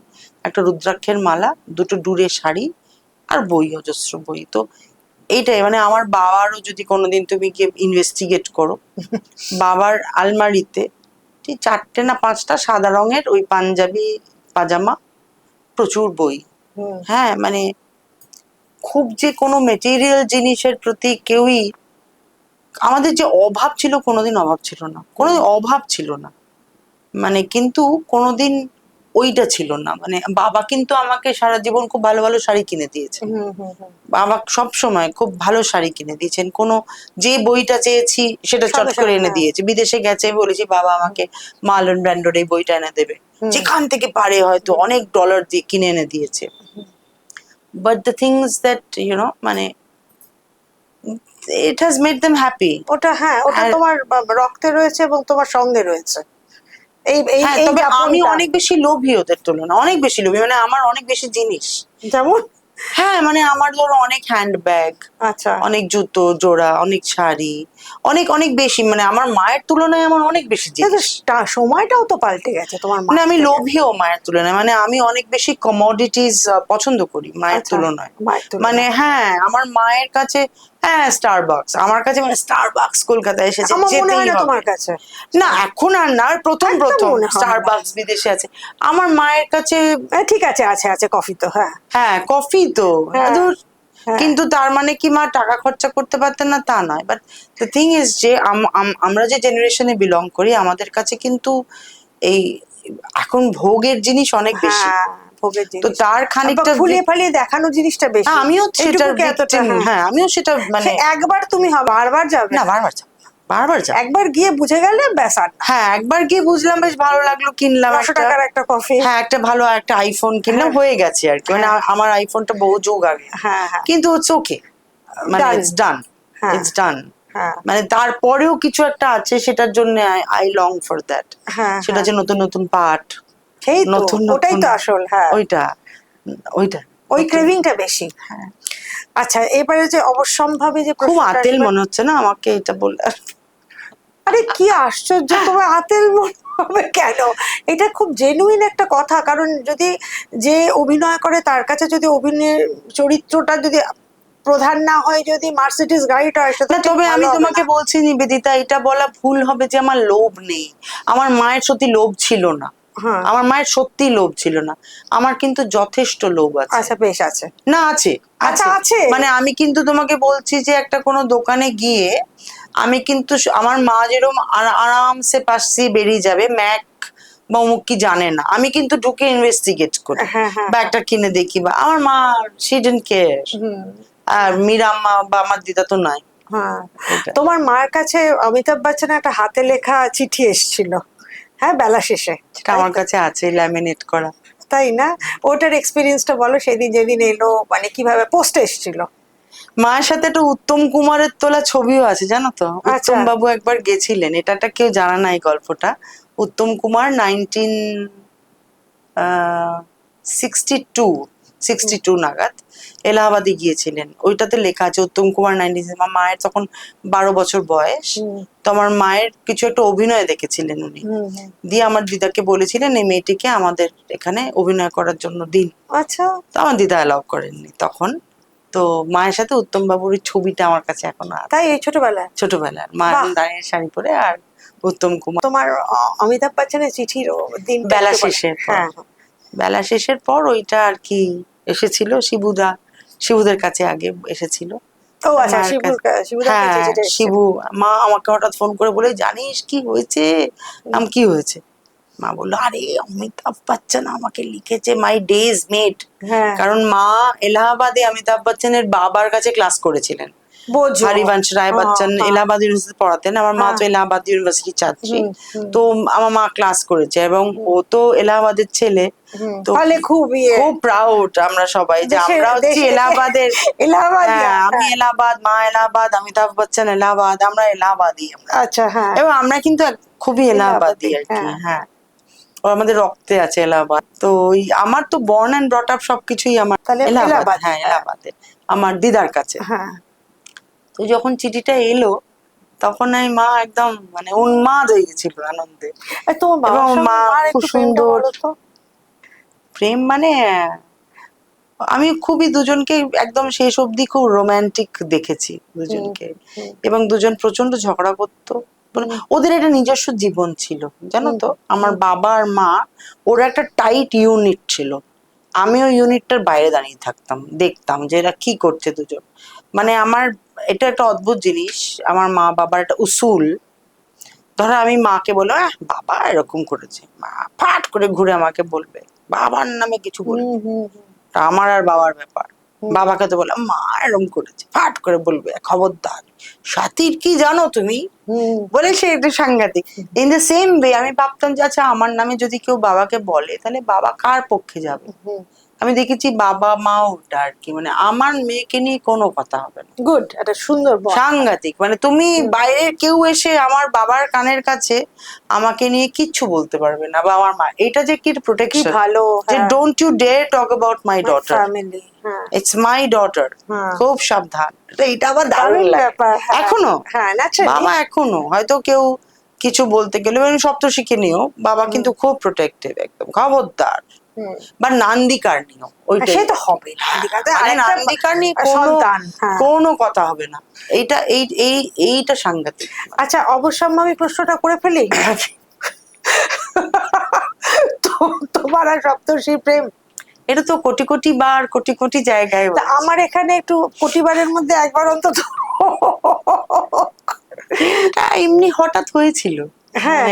একটা রুদ্রাক্ষের মালা, দুটো ডুরের শাড়ি, আর বই, অজস্র বই। তো এইটাই, মানে আমার বাবারও যদি কোনোদিন তুমি গিয়ে ইনভেস্টিগেট করো, বাবার আলমারিতে ঠিক 4টে না 5টা সাদা রঙের ওই পাঞ্জাবি পাজামা, প্রচুর বই। হ্যাঁ, মানে খুব যে কোনো মেটেরিয়াল জিনিসের প্রতি কেউই, আমাদের যে অভাব ছিল কোনোদিন অভাব ছিল না, কোনো অভাব ছিল না, মানে কিন্তু কোনোদিন ওইটা ছিল না। মানে বাবা কিন্তু আমাকে সারা জীবন খুব ভালো ভালো শাড়ি কিনে দিয়েছে, বাবা সব সময় খুব ভালো শাড়ি কিনে দিয়েছেন, কোনো যে বইটা চেয়েছি সেটা চট
সাথে
করে
সাথে,
এনে
হ্যাঁ।
দিয়েছে। বিদেশে গেছে, আমি বলেছি বাবা আমাকে মার্লন ব্র্যান্ডের এই বইটা এনে দেবে, যেখান থেকে পারে হয়তো অনেক ডলার দিয়ে কিনে এনে দিয়েছে। বাট দ্য থিংস দ্যাট মানে it has made them happy.
ওটা, হ্যাঁ, ওটা
আর
তোমার রক্তে রয়েছে এবং তোমার সঙ্গে রয়েছে এই এই
হ্যাঁ,
এই
তবে আমি
যাপনটা।
অনেক বেশি লোভী ওদের তুলনায়, অনেক বেশি লোভী, মানে আমার অনেক বেশি জিনিস।
যেমন,
হ্যাঁ, মানে আমার ধরো অনেক হ্যান্ডব্যাগ,
আচ্ছা,
অনেক জুতো জোড়া, অনেক শাড়ি, অনেক অনেক বেশি, মানে আমার মায়ের তুলনায় আমার অনেক বেশি জিনিস।
সময়টাও তো পাল্টে গেছে তোমার মা
মানে আমি
থেকে।
লোভীও মায়ের তুলনায়, মানে আমি অনেক বেশি কমোডিটিস পছন্দ করি মায়ের
আচ্ছা,
তুলনায়।
মায়ের
মানে
তুলনায়
হ্যাঁ, আমার মায়ের কাছে, হ্যাঁ, স্টারবাকস আমার কাছে, মানে স্টারবাকস কলকাতায় এসেছে
আমার মনে হয়
যেতেই
না
হবে।
তোমার কাছে।
না, এখন আর না, আর প্রথম
একদম
প্রথম
মনে হয় না।
স্টারবাকস বিদেশে আছে। আমার মায়ের কাছে
ঠিক আছে, আছে আছে কফি তো, হ্যাঁ,
হ্যাঁ, কফি তো
হ্যাঁ,
ধুর।
হ্যাঁ,
কিন্তু তার মানে কি মা টাকা খরচা করতে পারতেন না তা নয়, বাট দ্য থিং ইজ যে আমরা যে জেনারেশনে বিলং করি, আমাদের কাছে কিন্তু এই এখন ভোগের জিনিস অনেক বেশি।
হ্যাঁ, ভোগের
তো
জিনিস,
তার
আবার
খানিকটা
ফুলিয়ে ফালিয়ে দেখানো জিনিসটা
হ্যাঁ,
বেশি।
আমিও সেটার
এইটুকুকে এতটা,
ভিকটিম।
হ্যাঁ,
হ্যাঁ, আমিও সেটা, মানে
সে একবার তুমি বারবার যাবে
না,
না।
বারবার যাব না, বারবার যাব।
একবার গিয়ে বুঝে গেলে ব্যাস, আর না।
হ্যাঁ, একবার গিয়ে বুঝলাম, বেশ ভালো লাগলো, কিনলাম
900
একটা,
টাকার একটা কফি।
হ্যাঁ, একটা ভালো একটা আইফোন কিনলাম,
হ্যাঁ,
হয়ে গেছে আর কি। মানে
হ্যাঁ,
আমার আইফোনটা বহু যুগ আগে,
হ্যাঁ, হ্যাঁ,
কিন্তু ইটস ওকে, মানে
Done.
ইটস ডান,
হ্যাঁ,
ইটস ডান।
হ্যাঁ,
মানে তারপরেও কিছু একটা আছে, সেটার জন্য আই লং ফর দ্যাট।
হ্যাঁ,
সেটা
হ্যাঁ,
হচ্ছে নতুন নতুন পাঠ,
সেই তো,
নতুন
ওটাই
নতুন
তো আসল, হ্যাঁ,
ওইটা, ওইটা
ওই
নতুন।
ক্রেভিংটা বেশি।
হ্যাঁ,
আচ্ছা, এবারে যে অবশ্যম্ভাবী যে
খুব
প্রশ্নটা
আতেল
আসবে,
মনে হচ্ছে না আমাকে এটা বললে?
আরে কি আশ্চর্য, তোমার আতেল মনে হবে কেন? এটা খুব জেনুইন একটা কথা, কারণ যদি যে অভিনয় করে তার কাছে যদি অভিনয়ের চরিত্রটা যদি প্রধান না হয়, যদি মার্সিডিজ গাড়িটা হয়, সেটা
না,
ঠিক
তবে
ভালো
আমি
হবে
তোমাকে
না।
বলছি নিবেদিতা, এটা বলা ভুল হবে যে আমার লোভ নেই। আমার মায়ের সত্যি লোভ ছিল না,
হ্যাঁ।
আমার মায়ের সত্যি লোভ ছিল না, আমার কিন্তু যথেষ্ট লোভ আছে।
আচ্ছা, বেশ আছে।
না আছে,
আচ্ছা, আছে।
মানে আমি কিন্তু তোমাকে বলছি যে একটা কোনো দোকানে গিয়ে আমি কিন্তু আমার মা যেরকম আরামসে পাশে বেরিয়ে যাবে, ম্যাক বা অমুক কি জানে না, আমি কিন্তু ঢুকে ইনভেস্টিগেট করি
হ্যাঁ, হ্যাঁ,
বা একটা কিনে দেখি, বা আমার মা শি ডিডন্ট কেয়ার।
হুম।
আর মীরাম্মা বা আমার দিদা তো নাই
হ্যাঁ,
এটা।
তোমার মায়ের কাছে অমিতাভ বচ্চনের একটা হাতে লেখা চিঠি এসেছিল, হ্যাঁ, বেলা শেষে।
সেটা আমার কাছে আছে, ল্যামিনেট করা।
তাই না? ওটার এক্সপিরিয়েন্সটা বলো, সেদিন যেদিন এলো, মানে কিভাবে পোস্ট এসেছিল।
মায়ের সাথে একটা উত্তম কুমারের তোলা ছবিও আছে, জানো তো?
আচ্ছা।
উত্তম বাবু একবার গেছিলেন, এটা কেউ জানা না এই গল্পটা। উত্তম কুমার 1962 নাগাদ এলাহাবাদে গিয়েছিলেন, ওইটাতে লেখা আছে উত্তম কুমার 19। আমার মায়ের তখন 12 বছর বয়স, তো আমার মায়ের কিছু একটা অভিনয় দেখেছিলেন উনি, দিয়ে আমার দিদাকে বলেছিলেন এই মেয়েটিকে আমাদের এখানে অভিনয় করার জন্য দিন।
আচ্ছা।
তো আমার দিদা অ্যালাউ করেননি তখন। তো মায়ের সাথে উত্তম বাবুর ওই ছবিটা আমার কাছে এখনো আছে,
তাই, এই ছোটবেলায়?
ছোটবেলার মা
বাহ।
এখন দাঁড়িয়ে শাড়ি পরে, আর উত্তম কুমার।
তোমার অমিতাভ বচ্চনের চিঠির দিন
বেলা শেষের পর,
হ্যাঁ।
বেলা শেষের পর ওইটা আর কি এসেছিল, শিবুদের কাছে আগে এসেছিল।
ও আচ্ছা,
মায়ের
শিবুর
কাছে,
শিবুদার কাছে
হ্যাঁ
যেটা এসেছিল।
শিবু, মা আমাকে হঠাৎ ফোন করে বলে, জানিস কি হয়েছে? কি হয়েছে? মা বললো, আরে অমিতাভ বচ্চন আমাকে লিখেছে, মাই ডেজ মেট।
হ্যাঁ,
কারণ মা এলাহাবাদে অমিতাভ বচ্চনের বাবার কাছে ক্লাস করেছিলেন,
বোঝো।
হরিবংশ রায় বচ্চন
হ্যাঁ,
এলাহাবাদ ইউনিভার্সিটি পড়াতেন, আমার মা তো
হ্যাঁ।
এলাহাবাদ ইউনিভার্সিটি ছাত্রী।
হুম।
তো আমার মা ক্লাস করেছে, এবং ও তো এলাহাবাদের ছেলে। তো
তাহলে খুব
খুব প্রাউড আমরা সবাই যে আমরা হচ্ছি এলাহাবাদের।
এলাহাবাদ।
হ্যাঁ, আমি এলাহাবাদ, মা এলাহাবাদ, অমিতাভ বচ্চন এলাহাবাদ, আমরা এলাহাবাদী আমরা।
আচ্ছা, হ্যাঁ।
এবং আমরা কিন্তু খুবই এলাহাবাদী আর কি।
হ্যাঁ।
হ্যাঁ, ও আমাদের রক্তে আছে এলাহাবাদ। তো ওই আমার তো বর্ন এন্ড ব্রট আপ সবকিছুই আমার
তাহলে
এলাহাবাদ।
এলাহাবাদ,
হ্যাঁ, এলাহাবাদে আমার দিদার কাছে।
হ্যাঁ।
তো যখন চিঠিটা এলো তখন আমি মা একদম মানে উন্মাদ হয়ে গেছিল আনন্দে।
তোমার বাবার
এবং
সঙ্গে
মা
মার
খুব
একটু প্রেমটা
সুন্দর।
বলো তো।
প্রেম মানে আমি খুবই দুজনকে একদম শেষ অবধি খুব রোমান্টিক দেখেছি দুজনকে, এবং দুজন প্রচন্ড ঝগড়া করতো। ওদের একটা নিজস্ব জীবন ছিল, জানো তো? আমার বাবা আর মা, ওরা একটা টাইট ইউনিট ছিল। আমি ওই ইউনিটটার বাইরে দাঁড়িয়ে থাকতাম, দেখতাম যে এরা কি করছে দুজন। মানে আমার এটা একটা অদ্ভুত জিনিস, আমার মা বাবার একটা উসুল। ধরো আমি মাকে বলবো, বাবা এরকম করেছে, মা ফাট করে ঘুরে আমাকে বলবে, বাবার নামে কিছু বলবে। আমার আর বাবার ব্যাপার। বাবাকে তো বললাম, মা এরকম করেছে, ফাট করে বলবে, খবরদার সাথীর কি জানো তুমি, বলে সে একটু সাংঘাতিক। ইন দ্য সেম ওয়ে আমি ভাবতাম যে আচ্ছা আমার নামে যদি কেউ বাবাকে বলে তাহলে বাবা কার পক্ষে যাবে। আমি দেখেছি বাবা মা ওটা আর কি, মানে আমার মেয়েকে নিয়ে কোনো কথা হবে না।
গুড, একটা সুন্দর বল।
সাংঘাতিক, মানে তুমি বাইরের কেউ এসে আমার বাবার কানের কাছে আমাকে নিয়ে কিচ্ছু বলতে পারবে না, বা আমার মা, এটা যে কি প্রোটেকশন,
ভালো।
যে don't you dare talk about my daughter,
family. হ্যাঁ,
ইটস মাই ডটার। খুব সাবধান। এটা আবার দারুণ
ব্যাপার।
লাগে এখনো।
হ্যাঁ, ন্যাচারালি
বাবা এখনো হয়তো কেউ কিছু বলতে গেলে, সপ্তর্ষিকে নিয়েও বাবা কিন্তু খুব প্রোটেক্টিভ, একদম খবরদার। বা নান্দিকার নিয়েও ওইটাই,
সে তো হবে।
মানে নান্দিকার নিয়ে কোনো কথা হবে না। এইটা সাংঘাতিক।
আচ্ছা, অবশ্যম্ভাবী প্রশ্নটা করে ফেলি। তোমার আর সপ্তর্ষি প্রেম,
এটা তো কোটি কোটি বার কোটি কোটি জায়গায়।
আমার এখানে একটু কোটিবারের মধ্যে একবার অন্তত।
এমনি হঠাৎ হয়েছিল।
হ্যাঁ,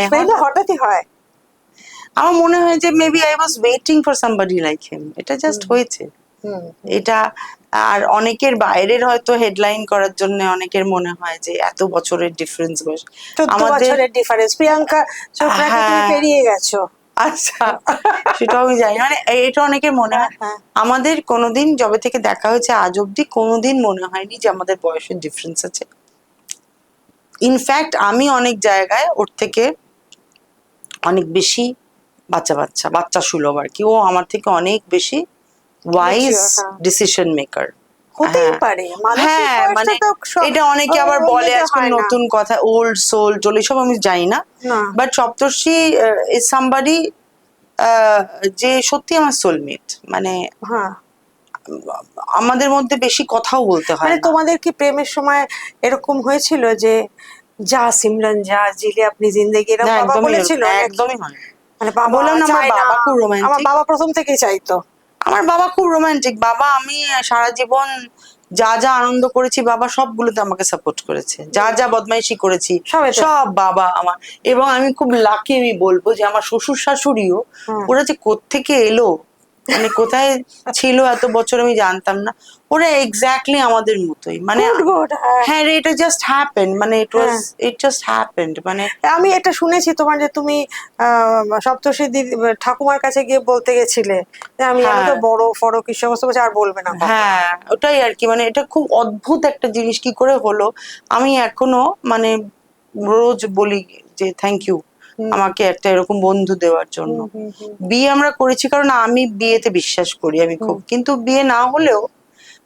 হঠাৎই হয়।
আমার মনে হয় যে maybe I was waiting for somebody like him, এটা জাস্ট হয়েছে। এটা আর অনেকের বাইরের হয়তো হেডলাইন করার জন্য অনেকের মনে হয় যে এত বছরের ডিফারেন্স।
আমাদের ডিফারেন্স, প্রিয়াঙ্কা চোপড়াকে তুমি পেরিয়ে গেছো।
আচ্ছা, সেটাও আমি জানি, মানে এটা অনেকের মনে হয়। আমাদের কোনোদিন যবে থেকে দেখা হয়েছে আজ অব্দি কোনোদিন মনে হয়নি যে আমাদের বয়সের ডিফারেন্স আছে। ইনফ্যাক্ট আমি অনেক জায়গায় ওর থেকে অনেক বেশি বাচ্চা সুলভ আর কি। ও আমার থেকে অনেক বেশি ওয়াইজ ডিসিশন মেকার।
হতেই পারে,
হ্যাঁ, মানে এটা অনেকে আবার বলে আজকাল নতুন কথা, ওল্ড সোল টোল, এসব আমি জানি না। বাট সপ্তর্ষি ইজ সামবডি যে সত্যি আমার সোলমেট। মানে আমাদের মধ্যে বেশি কথাও বলতে হয় না।
তোমাদের কি প্রেমের সময় এরকম হয়েছিল যে যা সিমরান যা জিলে আপনি জিন্দেগি, এরকম বাবা বলেছিল?
একদমই হয়।
মানে বাবা
বললাম না, আমার
চায় না।
বাবা খুব
আমার
রোমান্টিক।
বাবা প্রথম থেকেই চাইতো।
আমার বাবা খুব রোমান্টিক। বাবা, আমি সারা জীবন যা যা আনন্দ করেছি বাবা সবগুলোতে আমাকে সাপোর্ট করেছে, যা যা বদমাইশি করেছি
সবেতে।
সব বাবা আমার। এবং আমি খুব লাকি, আমি বলবো যে আমার শ্বশুর শাশুড়িও,
হুম।
ওরা যে কোত্থেকে এলো, মানে কোথায় ছিল এত বছর আমি জানতাম না, ওরা এক্স্যাক্টলি আমাদের মতোই, মানে
গুড গুড। হ্যাঁ
হ্যাঁ রে, এটা জাস্ট হ্যাপেন্ড, মানে
হ্যাঁ।
ইট জাস্ট হ্যাপেন্ড, মানে
আমি এটা শুনেছি তোমার, যে তুমি সপ্তর্ষি দিদি ঠাকুমার কাছে গিয়ে বলতে গেছিলে যে আমি জানো তো
হ্যাঁ
বড় ফড় কি সমস্ত কিছু আর বলবে না কখনো।
হ্যাঁ, ওটাই আর কি, মানে এটা খুব অদ্ভুত একটা জিনিস কি করে হলো। আমি এখনো মানে রোজ বলি যে থ্যাংক ইউ
হুম
আমাকে একটা এরকম বন্ধু দেওয়ার জন্য।
হুম হুম হুম
বিয়ে আমরা করেছি কারণ আমি বিয়েতে বিশ্বাস করি, আমি খুব,
হুম
কিন্তু বিয়ে না হলেও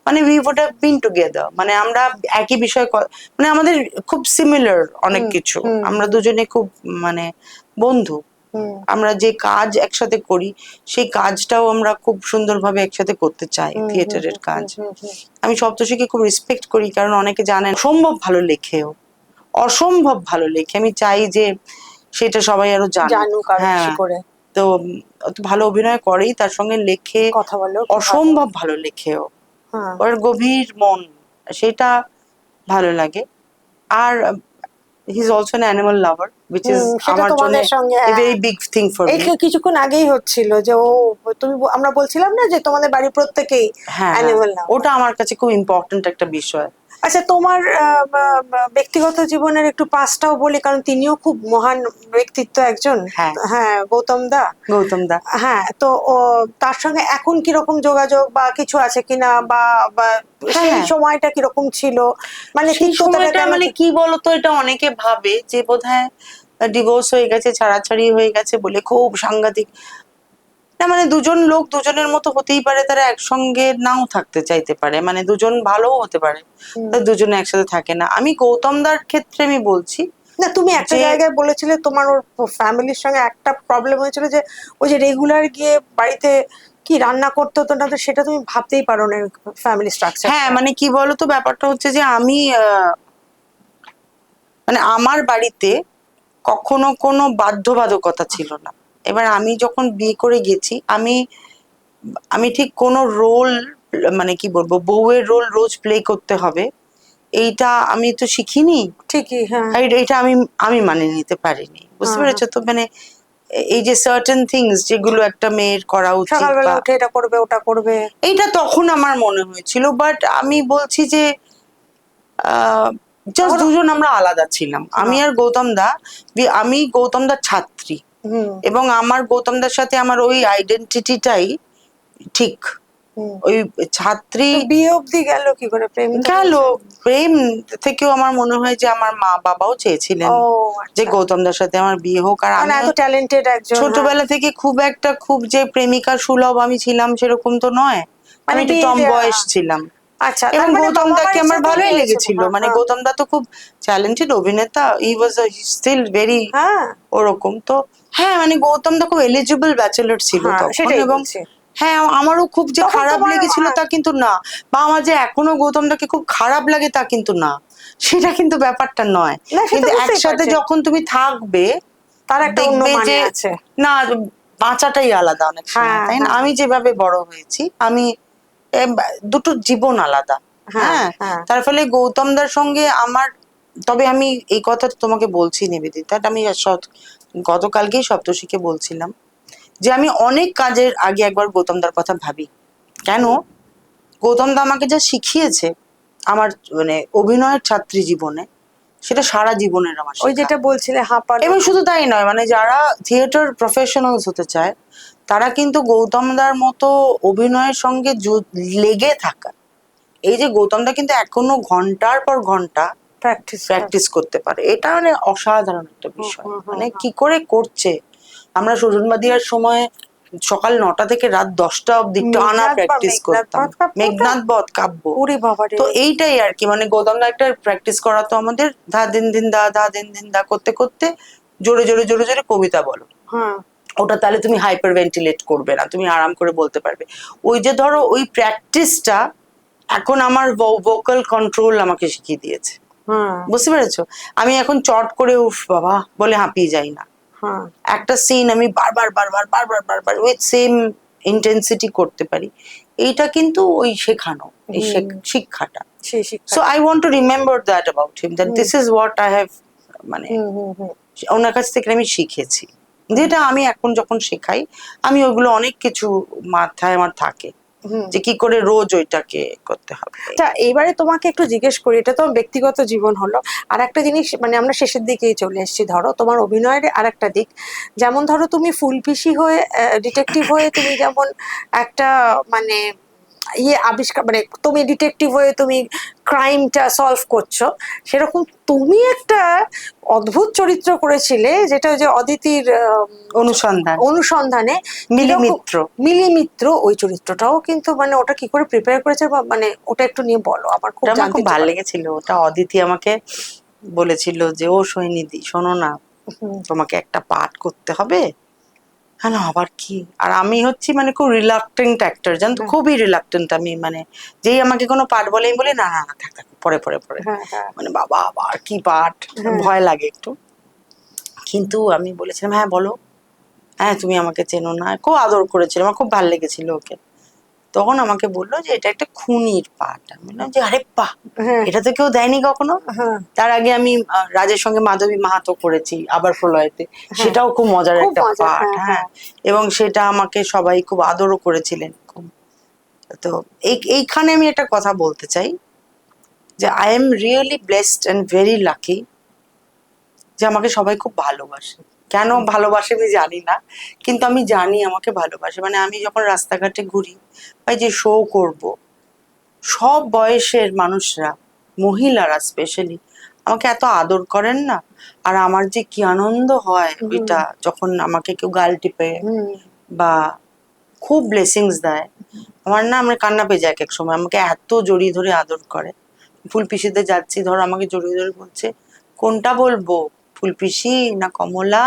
মানে we would have been together, মানে আমরা একই বিষয়ে মানে আমাদের খুব সিমিলার অনেক
হুম
কিছু,
হুম
আমরা
হুম
দুজনে খুব মানে বন্ধু।
হুম
আমরা যে কাজ একসাথে করি সেই কাজটাও আমরা খুব সুন্দরভাবে একসাথে করতে চাই,
হুম হুম
থিয়েটারের
হুম
কাজ।
হুম হুম।
আমি সপ্তর্ষিকে খুব রেসপেক্ট করি, কারণ অনেকে জানেন অসম্ভব ভালো লেখেও, অসম্ভব ভালো লেখে। আমি চাই যে সেটা সবাই আরো জানুক।
জানুক আরো
হ্যাঁ,
বেশি করে।
তো অত ভালো অভিনয় করেই, তার সঙ্গে লেখে,
কথা বলেও খুব ভালো।
অসম্ভব ভালো লেখেও,
হ্যাঁ।
ওর গভীর মন, সেটা ভালো লাগে। আর he is also an animal lover, which is
সেটা
আমার জন্য
তোমাদের সঙ্গে,
এ
হ্যাঁ।
ভেরি বিগ থিং ফর
এই
মি।
কিছুক্ষণ আগেই হচ্ছিল যে ও, তুমি আমরা বলছিলাম না যে তোমাদের বাড়ির প্রত্যেকেই
হ্যাঁ হ্যাঁ,
অ্যানিমাল লাভার।
ওটা আমার কাছে খুব ইম্পর্ট্যান্ট একটা বিষয়।
আচ্ছা, তোমার ব্যক্তিগত জীবনের একটু পাসটাও বলি, কারণ তিনিও খুব মহান ব্যক্তিত্ব একজন।
হ্যাঁ,
হ্যাঁ, গৌতম দা।
গৌতম দা।
হ্যাঁ, তো তার সঙ্গে এখন কিরকম যোগাযোগ বা কিছু আছে কিনা, বা বা
হ্যাঁ
সেই
হ্যাঁ,
সময়টা কিরকম ছিল, মানে
সেই
তিক্ততাটা
সময়টা
কেন
মানে কি বলতো, এটা অনেকে ভাবে যে বোধহয় ডিভোর্স হয়ে গেছে, ছাড়াছাড়ি হয়ে গেছে বলে খুব সাংঘাতিক। না, মানে দুজন লোক দুজনের মতো হতেই পারে, তারা একসঙ্গে নাও থাকতে চাইতে পারে, মানে দুজন ভালোও হতে পারে,
হুম।
তারা দুজনে একসাথে থাকে না। আমি গৌতম দার ক্ষেত্রে আমি বলছি
না, তুমি একটা
যে
জায়গায় বলেছিলে তোমার ওর ফ্যামিলির সঙ্গে একটা প্রবলেম হয়েছিল, যে ওই যে রেগুলার গিয়ে বাড়িতে কি রান্না করতে হতো না, তো সেটা তুমি ভাবতেই পারো না ফ্যামিলি
হ্যাঁ,
স্ট্রাকচারটা।
মানে কি বলতো, ব্যাপারটা হচ্ছে যে আমি মানে আমার বাড়িতে কখনো কোনো বাধ্যবাধকতা ছিল না। এবার আমি যখন বিয়ে করে গেছি, আমি আমি ঠিক কোনো রোল, মানে কি বলবো, বউয়ের রোল রোজ প্লে করতে হবে এইটা আমি তো শিখিনি।
ঠিকই, হ্যাঁ
আর এটা আমি আমি মানিয়ে নিতে পারিনি, বুঝতে
হ্যাঁ হ্যাঁ।
পেরেছো তো, মানে এই যে সার্টেন থিংস যেগুলো একটা মেয়ের করা উচিত,
সকালবেলা
বা
উঠে এটা করবে ওটা করবে।
এইটা তখন আমার মনে হয়েছিল, বাট আমি বলছি যে জাস্ট
তখন
দুজন আমরা আলাদা ছিলাম, আমি
হ্যাঁ।
আর গৌতম দা। আমি গৌতম দার ছাত্রী,
হুম
এবং আমার গৌতম দার সাথে আমার ওই আইডেন্টিটিটাই ঠিক,
হুম।
ওই ছাত্রী।
তো বিয়ে অবধি গেল কি করে, প্রেম তো
গেল,
হয়েছে।
প্রেম থেকেও আমার মনে হয় যে আমার মা বাবাও চেয়েছিলেন
ও
যে
আচ্ছা।
গৌতম দার সাথে আমার বিয়ে হোক। আর
মানে
আমি
এত ট্যালেন্টেড একজন, হ্যাঁ।
ছোটবেলা থেকে খুব একটা খুব যে প্রেমিকা সুলভ আমি ছিলাম সেরকম তো নয়, আমি
মানে
একটু
বিয়ে
টম
যে,
বয়স ছিলাম।
আচ্ছা,
এবং
তার মানে
গৌতম
বাবা
দাকে
মায়ের
আমার
সাথেই
ভালোই
হয়েছিল,
লেগেছিল,
হ্যাঁ
মানে
হ্যাঁ
গৌতম দা তো খুব ট্যালেন্টেড অভিনেতা, ই ওয়াজ স্টিল ভেরি
হ্যাঁ
ওরকম তো। হ্যাঁ, মানে গৌতম দা খুব এলিজিবল ব্যাচেলর ছিল
হ্যাঁ,
তখন।
সেটাই
এবং
বলছি।
হ্যাঁ, আমারও খুব যে
তখন
খারাপ
তোমার,
লেগেছিল
হ্যাঁ,
তা কিন্তু না, বা আমার যে এখনো গৌতম দাকে খুব খারাপ লাগে তা কিন্তু না, সেটা কিন্তু ব্যাপারটা নয়।
না সেটা
কিন্তু
বুঝতেই
একসাথে
পারছি,
যখন তুমি থাকবে
তার একটা অন্য
দেখবে
মানে
যে
আছে।
না, বাঁচাটাই আলাদা অনেক সময়,
হ্যাঁ
তাই না?
হ্যাঁ
আমি যেভাবে বড় হয়েছি, আমি দুটো জীবন আলাদা।
হ্যাঁ
হ্যাঁ,
হ্যাঁ।
তার ফলে গৌতম দার সঙ্গে আমার, তবে আমি এই কথা তোমাকে বলছি নিবেদিতা, আমি গতকালকেই সপ্তর্ষিকে বলছিলাম যে আমি অনেক কাজের আগে একবার গৌতম দার কথা ভাবি। কেন?
হুম।
গৌতম দা আমাকে যা শিখিয়েছে আমার মানে অভিনয়ের ছাত্রী জীবনে, সেটা সারা জীবনের আমার
ওই
শেখা।
যেটা বলছিলে হাঁপানো।
এবং শুধু তাই নয়, মানে যারা থিয়েটার প্রফেশনালস হতে চায় তারা কিন্তু গৌতম দার মতো অভিনয়ের সঙ্গে লেগে থাকা, এই যে গৌতম দা কিন্তু এখনো ঘন্টার পর ঘন্টা
প্র্যাকটিস কর।
প্র্যাকটিস করতে পারে, এটা মানে অসাধারণ একটা
হুম
বিষয়,
হুম হুম
মানে
হুম।
কি করে করছে। আমরা সুজনবাদিয়ার সময় সকাল 9টা থেকে রাত 10টা অব্দি টানা
মেঘনাদ বা
প্র্যাকটিস
মেঘনাদ
করতাম,
বধ কাব্যটা।
মেঘনাদ বধ কাব্য।
ওরে বাবারে।
তো এইটাই আর কি, মানে গৌতম দা একটা প্র্যাকটিস করাতো আমাদের, ধা দিন দিন দা ধা দিন দিন দা করতে করতে জোরে জোরে জোরে জোরে কবিতা বলো,
হ্যাঁ।
ওটা তাহলে তুমি হাইপার ভেন্টিলেট করবে না, তুমি আরাম করে বলতে পারবে। ওই যে ধরো ওই প্র্যাকটিসটা এখন আমার ভোকাল কন্ট্রোল আমাকে শিখিয়ে দিয়েছে,
হ্যাঁ
বুঝতে পেরেছো? আমি এখন চট করে উফ বাবা বলে হাঁপিয়ে যাই না,
হ্যাঁ
একটা সিন আমি বারবার বারবার বারবার বারবার উইথ সেম ইন্টেন্সিটি করতে পারি। এইটা কিন্তু ওই শেখানো, এই শিক্ষাটা।
সেই শিক্ষা।
So I want to remember that about him, that this is what I have, মানে ওনার কাছ থেকে আমি শিখেছি, যেটা আমি এখন যখন শেখাই আমি ওগুলো অনেক কিছু মাথায় আমার থাকে যে কি করে রোজ ওইটাকে করতে হবে।
আচ্ছা এইবারে তোমাকে একটু জিজ্ঞেস করি, এটা তো ব্যক্তিগত জীবন হলো, আর একটা জিনিস মানে আমরা শেষের দিকেই চলে এসেছি, ধরো তোমার অভিনয়ের আর একটা দিক, যেমন ধরো তুমি ফুলপিসি হয়ে ডিটেকটিভ হয়ে তুমি যেমন একটা মানে ইয়ে আবিষ্কার, মানে তুমি ডিটেকটিভ হয়ে তুমি ক্রাইমটা সলভ করছো, সেরকম তুমি একটা অদ্ভুত চরিত্র করেছিলে যেটা ওই যে অদিতির
অনুসন্ধান,
অনুসন্ধানে
মিলিমিত্র।
মিলিমিত্র, ওই চরিত্রটাও কিন্তু মানে ওটা কি করে প্রিপেয়ার করেছে বা মানে ওটা একটু নিয়ে বলো, আমার খুব
আমার
জানতে
খুব
ইচ্ছে
ভালো
করে।
লেগেছিল ওটা। অদিতি আমাকে বলেছিল যে ও সৈনিধি শোনো না, তোমাকে একটা পাঠ করতে হবে। হ্যাঁ, আবার কি? আর আমি হচ্ছি মানে খুব রিলাক্টেন্ট অ্যাক্টর, জানো তো, খুবই রিলাক্টেন্ট আমি। মানে যেই আমাকে কোনো পাঠ বলে আমি বলি না না না, থাক থাক, পরে পরে পরে,
হ্যাঁ হ্যাঁ
মানে বাবা আবার কি পাঠ, ভয় লাগে একটু। কিন্তু আমি বলেছিলাম হ্যাঁ বলো, হ্যাঁ তুমি আমাকে চেনো না, খুব আদর করেছিল, আমার খুব ভালো লেগেছিল ওকে। তখন আমাকে বললো যে এটা একটা খুনির পাঠ। আমি বললাম যে আরে বাহ,
হ্যাঁ
এটা তো কেউ দেয়নি কখনো।
হ্যাঁ
তার আগে আমি রাজের সঙ্গে মাধবী মাহাতো করেছি আবার প্রলয়তে, সেটাও খুব মজার
খুব
একটা
মজা,
পাঠ।
হ্যাঁ
হ্যাঁ, এবং সেটা আমাকে সবাই খুব আদরও করেছিলেন খুব। তো এইখানে আমি একটা কথা বলতে চাই যে I am really blessed and very lucky যে আমাকে সবাই খুব ভালোবাসে। কেন ভালোবাসে আমি জানি না, কিন্তু আমি জানি আমাকে ভালোবাসে। মানে আমি যখন রাস্তাঘাটে ঘুরি বা যে শো করব, সব বয়সের মানুষরা, মহিলারা স্পেশালি আমাকে এত আদর করেন না। আর আমার যে কি আনন্দ হয় ওইটা যখন আমাকে কেউ গাল টিপে বা খুব ব্লেসিংস দেয়, আমার না আমার কান্না পেয়ে যায় এক এক সময়। আমাকে এত জড়িয়ে ধরে আদর করে। ফুলপিসিতে যাচ্ছি, ধরো আমাকে জড়িয়ে ধরে বলছে কোনটা বলবো, ফুলপিসি না কমলা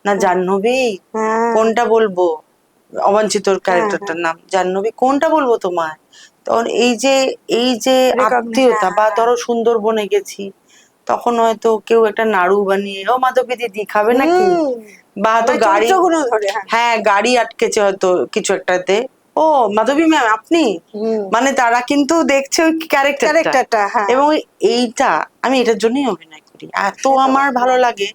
না জাহ্নবী,
হ্যাঁ
কোনটা বলবো, অবাঞ্ছিতর
হ্যাঁ
ক্যারেক্টারটার নাম জাহ্নবী, কোনটা বলবো তোমায়। তখন এই যে আত্মীয়তা, বা ধরো সুন্দরবনে গেছি, তখন হয়তো কেউ একটা নাড়ু বানিয়ে ও মাধবী দিদি খাবে নাকি, বা হয়তো
মানে
গাড়ি,
চরিত্রগুলো ধরে, হ্যাঁ
হ্যাঁ গাড়ি আটকেছে হয়তো কিছু একটাতে, ও মাধবী ম্যাম আপনি, মানে তারা কিন্তু দেখছে ওই ক্যারেক্টারটা।
ক্যারেক্টারটা, হ্যাঁ
এবং এইটা আমি এটার জন্যই অভিনয় করি, এত আমার ভালো লাগে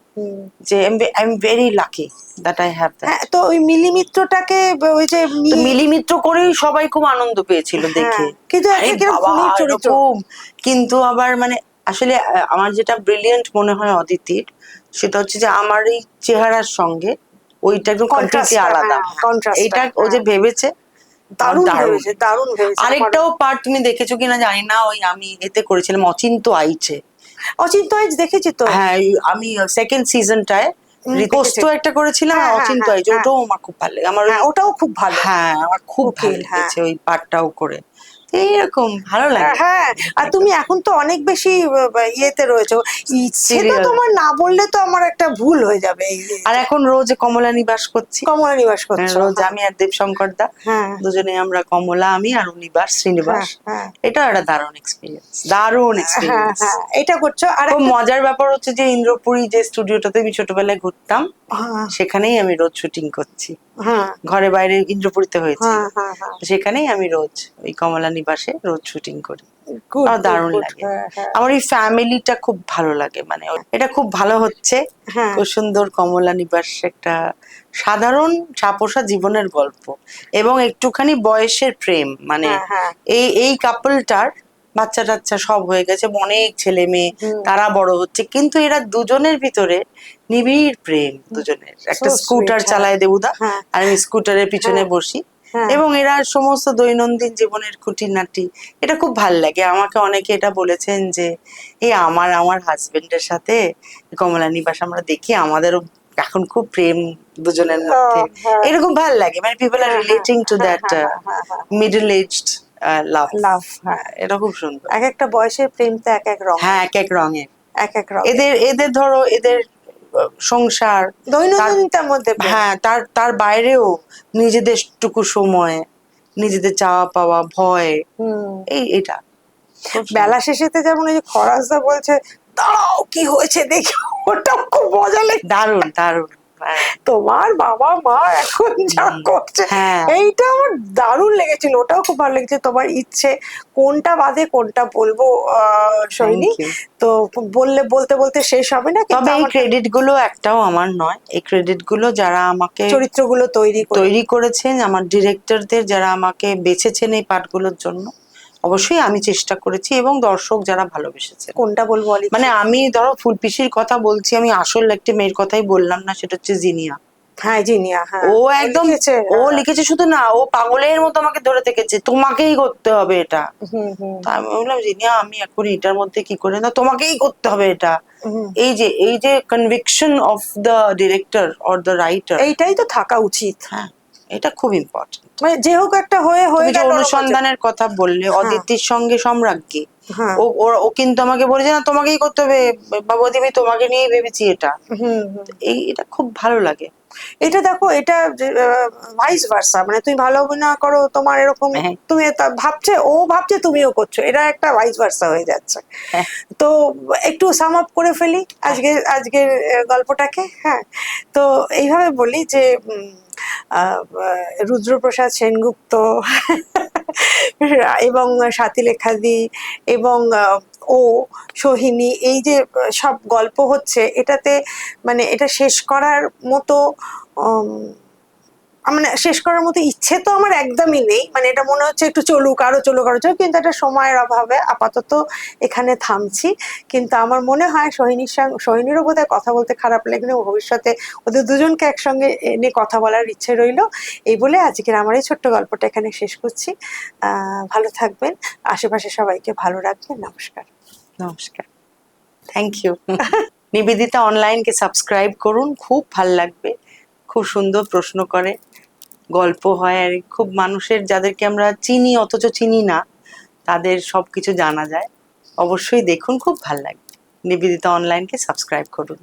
যে I am very lucky that I have that.
হ্যাঁ। তো ওই মিলিমিত্রটাকে ওই যে
তো মিলিমিত্র করেই সবাই খুব আনন্দ পেয়েছিল দেখে।
কিন্তু
আরে
একটা কিরকম
বাবা
খুনির চরিত্র।
এরকম। কিন্তু আবার মানে আসলে আমার যেটা ব্রিলিয়েন্ট মনে হয় অদিতির, সেটা হচ্ছে যে আমার এই চেহারার সঙ্গে ওইটা একদম কমপ্লিটলি আলাদা। এইটা ও যে ভেবেছে
দারুণ
দারুণ।
ভেবেছে, দারুণ ভেবেছে।
আরেকটাও পার্ট তুমি দেখেছো কিনা জানি না, ওই আমি এতে করেছিলাম অচিন্ত আইচে।
অচিন্ত আইচ দেখেছি তো।
হ্যাঁ আমি সেকেন্ড সিজনটায় রিকোস্ত একটা করেছিলাম, আর অচিন্ত আইচ, ওটাও আমার খুব ভালো লাগে। আমার
ওটাও খুব ভালো।
হ্যাঁ আমার খুব ভালো
উকিল,
লেগেছে ওই পার্টটাও করে। এইরকম ভালো লাগে।
হ্যাঁ। আর তুমি এখন তো অনেক বেশি ইয়েতে রয়েছো, ইচ্ছে তো
Serial।
তোমার না বললে তো আমার একটা ভুল হয়ে যাবে। এই যে
আর এখন রোজ কমলা নিবাস করছি।
কমলা নিবাস
হ্যাঁ,
করছো,
রোজ আমি আর দেবশঙ্কর দা
হ্যাঁ
দুজনে আমরা কমলা, আমি আর নিবাস শ্রীনিবাস।
হ্যাঁ
এটা একটা দারুণ এক্সপিরিয়েন্স, দারুণ
হ্যাঁ
এক্সপিরিয়েন্স।
হ্যাঁ এটা করছো। আর
খুব
একটা
মজার ব্যাপার হচ্ছে যে ইন্দ্রপুরী যে স্টুডিওটাতে আমি ছোটবেলায় ঘুরতাম, সেখানেই আমি রোজ শুটিং করছি।
হ্যাঁ
ঘরে বাইরে ইন্দ্রপুরীতে হয়েছিল,
হ্যাঁ হ্যাঁ হ্যাঁ
সেখানেই আমি রোজ ওই কমলা নিবাসে রোজ শুটিং করি।
গুড
আমার দারুণ
গুড,
লাগে।
হ্যাঁ হ্যাঁ
আমার এই ফ্যামিলিটা খুব ভালো লাগে, মানে এটা খুব ভালো হচ্ছে।
হ্যাঁ
খুব সুন্দর কমলা নিবাস একটা সাধারণ ছাপোষা জীবনের গল্প এবং একটুখানি বয়সের প্রেম। মানে
হ্যাঁ হ্যাঁ
এই কাপলটার বাচ্চা টাচ্চা সব হয়ে গেছে, অনেক ছেলে মেয়ে, তারা বড় হচ্ছে, কিন্তু এরা দুজনের ভিতরে নিবিড় প্রেম দুজনের। একটা
So
স্কুটার
sweet,
চালায় দেবুদা,
হ্যাঁ
আর আমি স্কুটারের পিছনে
হ্যাঁ
বসি,
হ্যাঁ
এবং এরা সমস্ত দৈনন্দিন জীবনের খুঁটিনাটি, এটা খুব ভাল লাগে। আমাকে অনেকে এটা বলেছেন যে এই আমার হাজবেন্ডের সাথে কমলা নিবাস আমরা দেখি, আমাদেরও এখন খুব প্রেম দুজনের মধ্যে, এরকম ভাল লাগে। মানে people are relating to that middle aged love.
Love, হ্যাঁ
এটা খুব সুন্দর।
এক একটা বয়সের প্রেম তো এক এক রঙ,
হ্যাঁ এক এক রঙের।
এক এক রঙ,
এদের এদের ধরো এদের সংসার,
দৈনন্দিনতার মধ্যে প্রেম।
হ্যাঁ তার তার বাইরেও নিজেদের টুকু সময়, নিজেদের চাওয়া পাওয়া, ভয়, এটা
বেলা শেষেতে যেমন ওই যে খরাসদা বলছে দাঁড়াও কি হয়েছে দেখি, ওটা খুব মজা লাগে।
দারুণ দারুণ। হ্যাঁ।
তোমার বাবা মা এখন যা করছে,
হ্যাঁ।
এইটা আমার দারুণ লেগেছিল, ওটাও খুব ভালো লেগেছে। তোমার ইচ্ছে কোনটা বাদে কোনটা বলবো সোহিনী,
Thank you.
তো বললে বলতে বলতে শেষ হবে না, কিন্তু
তবে এই
আমার
ক্রেডিট গুলো একটাও আমার নয়, এই ক্রেডিট গুলো যারা আমাকে
চরিত্রগুলো তৈরি করে
তৈরি করেছেন, আমার ডিরেক্টরদের যারা আমাকে বেছেছেন এই পাঠগুলোর জন্য, অবশ্যই আমি চেষ্টা করেছি এবং দর্শক যারা ভালোবেসেছেন।
কোনটা বলবো অলি?
মানে আমি ধরো ফুলপিসির কথা বলছি, আমি আসল একটি মেয়ের কথাই বললাম না, সেটা হচ্ছে জিনিয়া।
হ্যাঁ জিনিয়া, হ্যাঁ
ও একদম
লিখেছে,
ও
হ্যাঁ।
লিখেছে শুধু না, ও পাগলের মতো আমাকে ধরে থেকেছে, তোমাকেই করতে হবে এটা।
হুম হুম
তা আমি বললাম জিনিয়া আমি এখন এটার মধ্যে কি করে, না তোমাকেই করতে হবে এটা।
হুম।
এই যে conviction of the director or the writer,
এইটাই তো থাকা উচিত,
হ্যাঁ, এটা খুব ইম্পর্টেন্ট।
মানে যে হোক একটা হয়ে
তুমি যে
গেল ওরকম যে-
অনুসন্ধানের কথা বললে,
হ্যাঁ।
অদিতির সঙ্গে সম্রাজ্ঞী,
হ্যাঁ।
ও কিন্তু আমাকে বলেছে না তোমাকেই করতে হবে বাবুদি, আমি তোমাকে নিয়েই ভেবেছি এটা।
হুম হুম।
এটা খুব ভালো লাগে।
এটা দেখো, এটা ভাইস ভার্সা, মানে তুমি ভালো অভিনয় করো, তোমার এরকম
হ্যাঁ।
তুমি ভাবছে, ও ভাবছে তুমিও করছো, এটা একটা ভাইস ভার্সা হয়ে যাচ্ছে।
হ্যাঁ।
তো একটু সাম আপ করে ফেলি আজকের গল্পটাকে। হ্যাঁ, তো এইভাবে বলি যে রুদ্রপ্রসাদ সেনগুপ্ত এবং স্বাতী লেখাদি এবং ও সোহিনী, এই যে সব গল্প হচ্ছে, এটাতে মানে এটা শেষ করার মতো উম, মানে শেষ করার মতো ইচ্ছে তো আমার একদমই নেই, মানে এটা মনে হচ্ছে একটু চলুক আরো চলুক আরো চলুক, কিন্তু একটা সময়ের অভাবে আপাতত এখানে থামছি। কিন্তু আমার মনে হয় সোহিনীরও বোধহয় কথা বলতে খারাপ লাগলে, ভবিষ্যতে ওদের দুজনকে একসঙ্গে এনে কথা বলার ইচ্ছে রইলো। এই বলে আজকের আমার এই ছোট্ট গল্পটা এখানে শেষ করছি। ভালো থাকবেন, আশেপাশে সবাইকে ভালো রাখবেন। নমস্কার।
নমস্কার, থ্যাংক ইউ। নিবেদিতা অনলাইনকে সাবস্ক্রাইব করুন, খুব ভাল লাগবে। খুব সুন্দর প্রশ্ন করে, গল্প হয়, আর খুব মানুষের যাদেরকে আমরা চিনি অথচ চিনি না, তাদের সবকিছু জানা যায়। অবশ্যই দেখুন, খুব ভাল লাগবে। নিবেদিতা অনলাইনকে সাবস্ক্রাইব করুন।